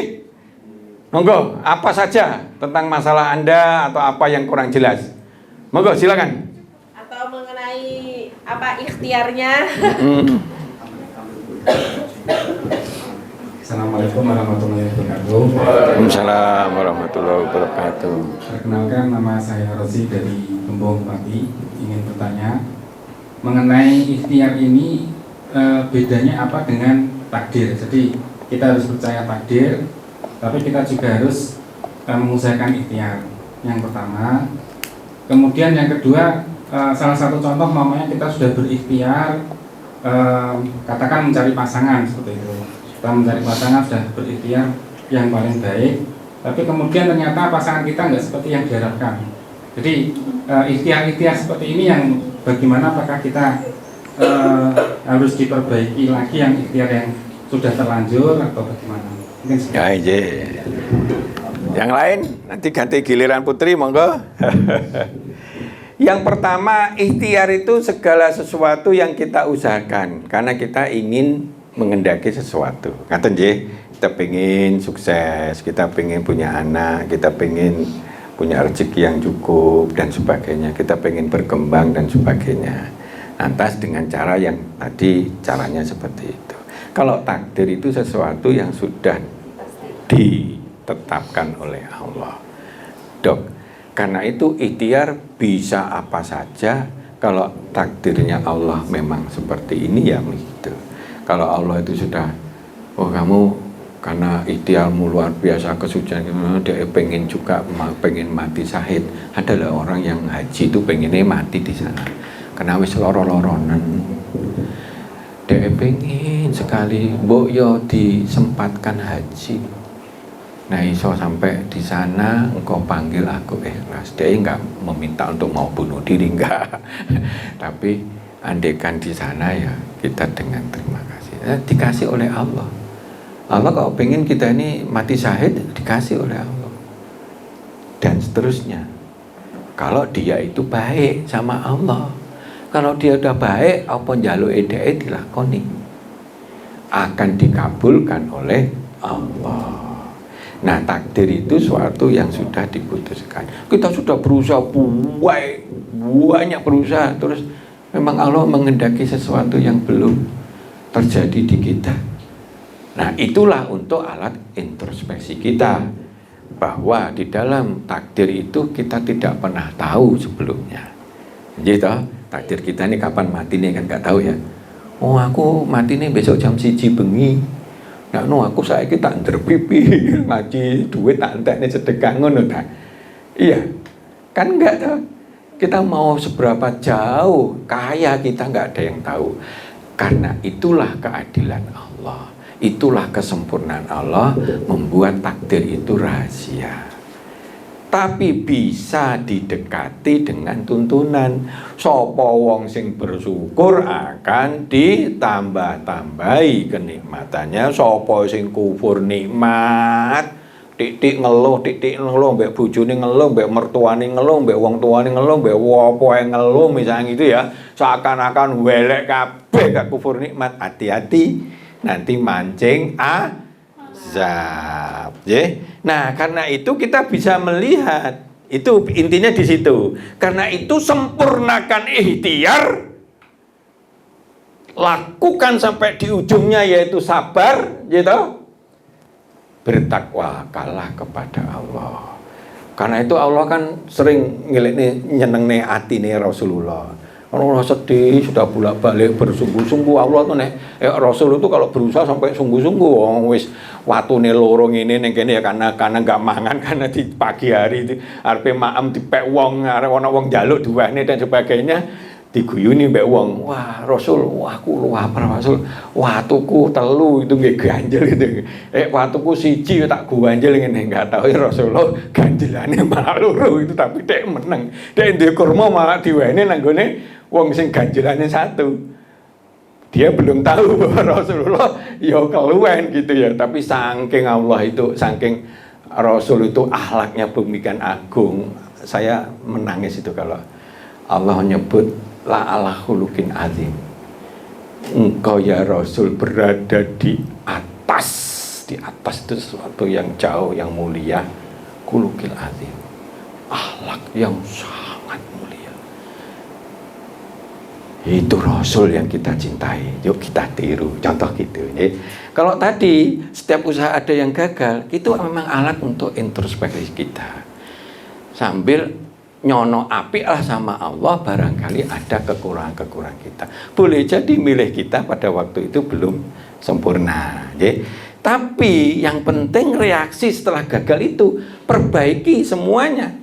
Monggo, apa saja tentang masalah Anda atau apa yang kurang jelas. Monggo, silakan. Atau mengenai apa ikhtiarnya? Assalamualaikum warahmatullahi wabarakatuh. Waalaikumsalam warahmatullahi wabarakatuh. Perkenalkan, nama saya Rosi dari Gembong Pati. Ingin bertanya mengenai ikhtiar ini, bedanya apa dengan takdir? Jadi kita harus percaya takdir, tapi kita juga harus mengusahakan ikhtiar. Yang pertama. Kemudian yang kedua, salah satu contoh namanya kita sudah berikhtiar, katakan mencari pasangan seperti itu. Kita mencari pasangan sudah berikhtiar yang paling baik, tapi kemudian ternyata pasangan kita nggak seperti yang diharapkan. Jadi ikhtiar-ikhtiar seperti ini yang bagaimana, apakah kita harus diperbaiki lagi yang ikhtiar yang sudah terlanjur atau bagaimana? Mungkin yang lain nanti ganti giliran Putri, monggo. Yang pertama, ikhtiar itu segala sesuatu yang kita usahakan karena kita ingin mengendaki sesuatu. Kata kita pengen sukses, kita pengen punya anak, kita pengen punya rezeki yang cukup dan sebagainya, kita pengen berkembang dan sebagainya. Lantas dengan cara yang tadi, caranya seperti itu. Kalau takdir itu sesuatu yang sudah ditetapkan oleh Allah. Karena itu ikhtiar bisa apa saja. Kalau takdirnya Allah memang seperti ini, ya begitu. Kalau Allah itu sudah, kamu karena ikhtiarmu luar biasa, kesucian, dia pengen juga pengen mati syahid. Adalah orang yang haji itu pengennya mati di sana. Karena wis loro-loronan. Dia pengen sekali mbok yo disempatkan haji. Nah, iso sampai di sana engkau panggil aku ikhlas. Dia enggak meminta untuk mau bunuh diri, enggak. Tapi andaikan di sana ya kita dengan terima kasih. Dikasih oleh Allah. Allah kalau pengen kita ini mati syahid, dikasih oleh Allah. Dan seterusnya. Kalau dia itu baik sama Allah. Kalau dia udah baik, apa njaluk dhek dilakoni, akan dikabulkan oleh Allah. Nah, takdir itu suatu yang sudah diputuskan. Kita sudah berusaha banyak berusaha, terus memang Allah mengendaki sesuatu yang belum terjadi di kita. Nah, itulah untuk alat introspeksi kita, bahwa di dalam takdir itu kita tidak pernah tahu sebelumnya. Gitu. Takdir kita ini kapan mati nih kan gak tahu ya. Oh, aku mati nih besok jam 1 bengi. Nah, aku saiki tak ndrep pipi ngaji duit tak entekne sedekah ngono ta. Iya, kan enggak tahu. Kita mau seberapa jauh kaya kita nggak ada yang tahu. Karena itulah keadilan Allah, itulah kesempurnaan Allah membuat takdir itu rahasia. Tapi bisa didekati dengan tuntunan. Sapa wong sing bersyukur akan ditambah-tambahi kenikmatannya. Sapa sing kufur nikmat, titik ngeluh mbek bojone ngeluh, mbek mertuane ngeluh, mbek wong tuane ngeluh, mbek apa ngeluh misalnya gitu ya. Seakan-akan welek kabeh gak kufur nikmat. Hati-hati nanti mancing azab. Nah, karena itu kita bisa melihat, itu intinya di situ. Karena itu sempurnakan ikhtiar, lakukan sampai di ujungnya yaitu sabar, gitu. Bertakwalah kepada Allah. Karena itu Allah kan sering nyenengne atine Rasulullah. Allah sedih, sudah bolak-balik bersungguh-sungguh. Allah tuh Rasul itu kalau berusaha sampai sungguh-sungguh, wis watune loro ngene ning kene ya karena enggak mangan, karena di pagi hari itu arepe maem dipek wong, arep ana wong njaluk duwane dan sebagainya, diguyuni mbek wong. Wah, Rasul, wah aku lapar Rasul. Watuku telu itu nggih ganjel gitu. Watuku siji tak ganjel ngene, enggak tahu ya Rasulullah ganjelane malah loro itu, tapi dek meneng. Dek duwe kurma malah diwene nang gone wong sing ganjelannya satu. Dia belum tahu bahwa Rasulullah ya keluwen gitu ya. Tapi saking Allah itu, saking Rasul itu akhlaknya demikian agung. Saya menangis itu kalau Allah menyebut la ala khuluqin azim. Engkau ya Rasul berada di atas itu sesuatu yang jauh, yang mulia. Khuluqil azim. Akhlak yang sangat mulia. Itu Rasul yang kita cintai, yuk kita tiru, contoh gitu ya. Kalau tadi setiap usaha ada yang gagal, itu memang alat untuk introspeksi kita, sambil nyono apik lah sama Allah, barangkali ada kekurangan-kekurangan kita. Boleh jadi milih kita pada waktu itu belum sempurna ya. Tapi yang penting reaksi setelah gagal itu perbaiki semuanya.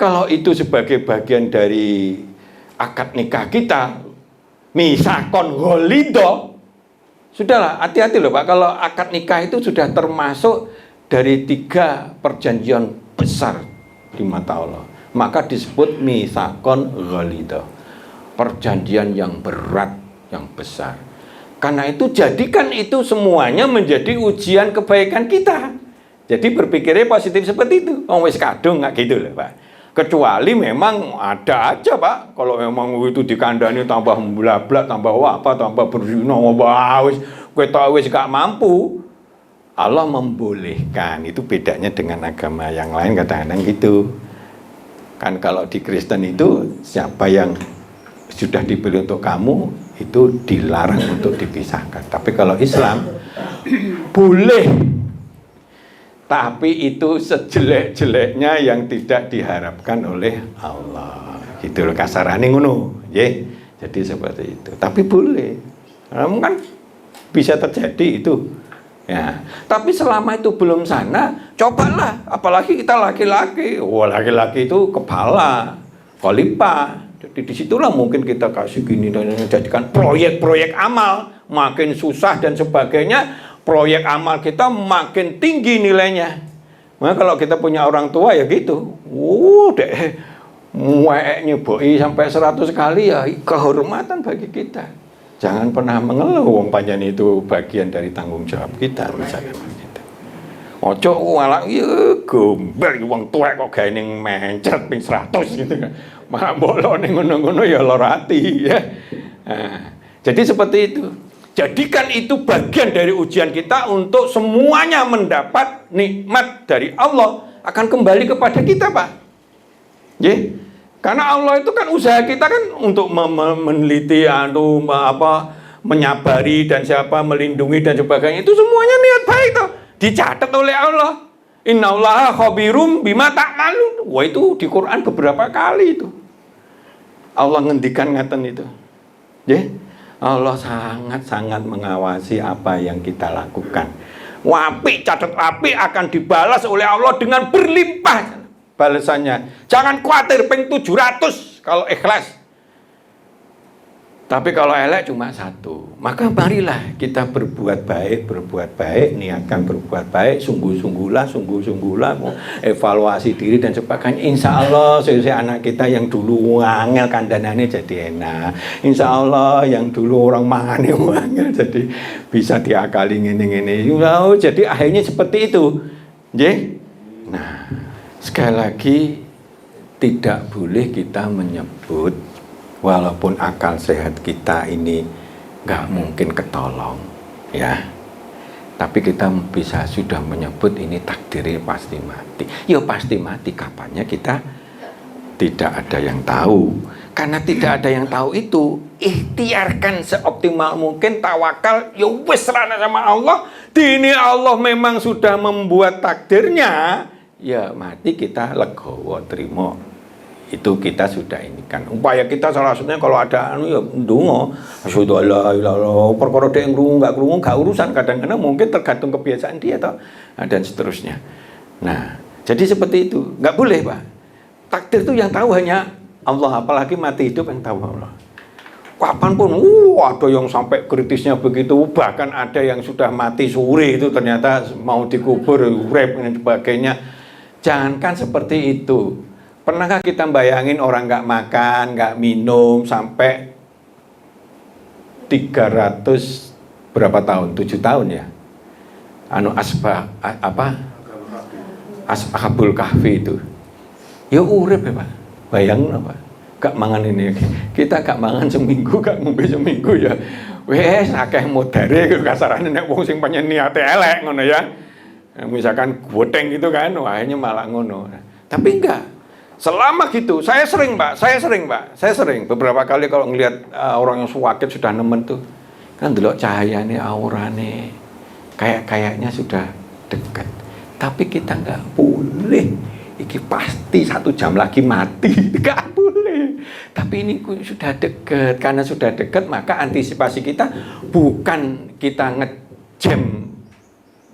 Kalau itu sebagai bagian dari akad nikah kita, misakon ghalido, sudahlah, hati-hati loh Pak. Kalau akad nikah itu sudah termasuk dari 3 perjanjian besar di mata Allah, maka disebut misakon ghalido, perjanjian yang berat, yang besar. Karena itu jadikan itu semuanya menjadi ujian kebaikan kita. Jadi berpikirnya positif seperti itu. Oh wis kadung nggak gitu loh Pak. Kecuali memang ada aja Pak, kalau memang itu dikandani tambah blablak, tambah apa, tambah berzina, wis kita wis gak mampu. Allah membolehkan, itu bedanya dengan agama yang lain kadang-kadang gitu. Kan kalau di Kristen itu siapa yang sudah dipilih untuk kamu itu dilarang untuk dipisahkan. Tapi kalau Islam boleh. Tapi itu sejelek-jeleknya yang tidak diharapkan oleh Allah. Gitu loh kasarane ngono, nggih. Jadi seperti itu. Tapi boleh. Kan bisa terjadi itu. Ya. Tapi selama itu belum sana, cobalah. Apalagi kita laki-laki. Wah, laki-laki itu kepala, khalifah. Jadi disitulah mungkin kita kasih gini dan jadikan proyek-proyek amal makin susah dan sebagainya. Proyek amal kita makin tinggi nilainya. Nah, kalau kita punya orang tua ya gitu. Deh nyeboi sampai 100 kali ya kehormatan bagi kita. Jangan pernah mengeluh, wong panjang itu bagian dari tanggung jawab kita misalnya gitu. Ojo malah gombel wong tuwek kok gawe ning mencret ping 100 gitu kan. Malah bolong ning ngono-ngono ya lara ati ya. Nah, jadi seperti itu. Jadikan itu bagian dari ujian kita untuk semuanya mendapat nikmat dari Allah akan kembali kepada kita Pak. Ya, karena Allah itu kan usaha kita kan untuk meneliti, menyabari dan melindungi dan sebagainya, itu semuanya niat baik toh, dicatat oleh Allah. Innallaha khabirum bima ta'malun. Wah itu di Quran beberapa kali itu. Allah ngendikan ngaten itu. Ya. Allah sangat-sangat mengawasi apa yang kita lakukan. Wapi, catat api akan dibalas oleh Allah dengan berlimpah. balasannya. Jangan khawatir, ping 700 kalau ikhlas. Tapi kalau elek cuma 1. Maka marilah kita berbuat baik, niatkan berbuat baik, sungguh-sungguhlah, evaluasi diri dan sebagainya. Insya Allah sesuai anak kita yang dulu angel kandanane jadi enak. Insya Allah yang dulu orang mangane angel jadi bisa diakali ngene-ngene. Jadi akhirnya seperti itu. Nah, sekali lagi tidak boleh kita menyebut walaupun akal sehat kita ini nggak mungkin ketolong, ya. Tapi kita bisa sudah menyebut ini takdirnya pasti mati. Ya pasti mati, kapannya kita tidak ada yang tahu. Karena tidak ada yang tahu itu, ikhtiarkan seoptimal mungkin, tawakal, ya wis serana sama Allah. Dini Allah memang sudah membuat takdirnya, ya mati kita legowo terima. Itu kita sudah ini kan upaya kita salah satunya kalau ada ya ndonga asyhadu alla ilaha illallah perkara dhek ngrungu enggak urusan, kadang-kadang mungkin tergantung kebiasaan dia toh dan seterusnya. Nah, jadi seperti itu nggak boleh Pak. Takdir itu yang tahu hanya Allah, apalagi mati hidup yang tahu Allah. Kapanpun ada yang sampai kritisnya begitu, bahkan ada yang sudah mati suri itu ternyata mau dikubur urip dan sebagainya. Jangankan seperti itu. Pernahkah kita bayangin orang nggak makan, nggak minum sampai 300 berapa tahun? 7 tahun ya? Ashabul Kahfi itu. Ya urip ya Pak. Bayangin apa? Gak mangan ini. Kita gak mangan seminggu, gak ngombe seminggu ya. Wes akeh modare kasarane nek wong sing pengen niate elek ngono ya. Misalkan goteng gitu kan, wahnya malah ngono. Tapi enggak. Selama gitu, saya sering beberapa kali kalau ngelihat orang yang sakit sudah nemen tuh, kan delok cahayane, aurane, kayaknya sudah dekat. Tapi kita nggak boleh, iki pasti 1 jam lagi mati, nggak boleh. Tapi ini sudah dekat, karena sudah dekat maka antisipasi kita bukan kita ngejam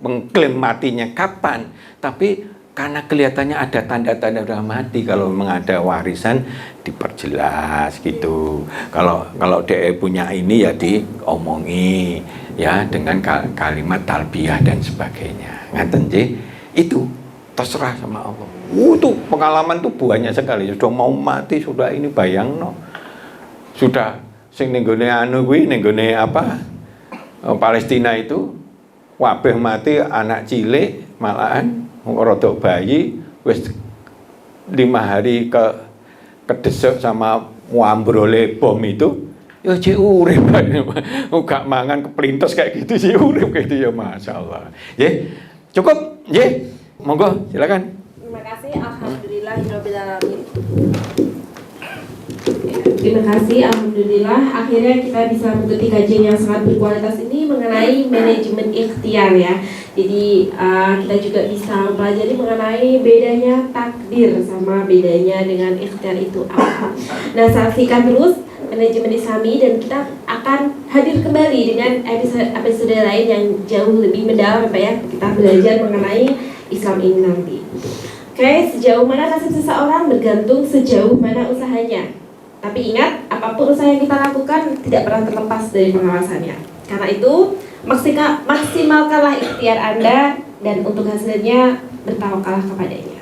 mengklaim matinya kapan, tapi karena kelihatannya ada tanda-tanda udah mati. Kalau memang ada warisan diperjelas gitu. Kalau dia punya ini ya diomongi ya dengan kalimat talbiyah dan sebagainya. Ngaten nggih. Itu terserah sama Allah. Tuh pengalaman tuh banyak sekali. Sudah mau mati sudah ini bayangno. Sudah sing ning gone anu kuwi ning gone apa? Palestina itu wabah mati anak cilik malahan rodok bayi wis 5 hari kedesek sama wambrole bom itu ya cek urip gak mangan keplintes kayak gitu sih urip kayak gitu ya Masya Allah ya cukup ya monggo silakan. Terima kasih, alhamdulillahirabbil alamin. Terima kasih, alhamdulillah akhirnya kita bisa mengikuti kajian yang sangat berkualitas ini mengenai manajemen ikhtiar ya. Jadi kita juga bisa mempelajari mengenai bedanya takdir sama bedanya dengan ikhtiar itu apa. Nah, saksikan terus manajemen Islami dan kita akan hadir kembali dengan episode lain yang jauh lebih mendalam Pak ya. Kita belajar mengenai Islam ini nanti. Oke, sejauh mana nasib seseorang bergantung sejauh mana usahanya. Tapi ingat, apapun usaha yang kita lakukan tidak pernah terlepas dari pengawasannya. Karena itu, maksimalkanlah ikhtiar Anda dan untuk hasilnya bertawakallah kepadanya.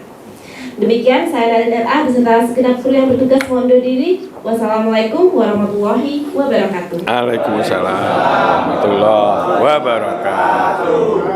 Demikian, saya Nadine RA beserta segenap kru yang bertugas mengundur diri. Wassalamualaikum warahmatullahi wabarakatuh. Waalaikumsalam warahmatullahi wabarakatuh.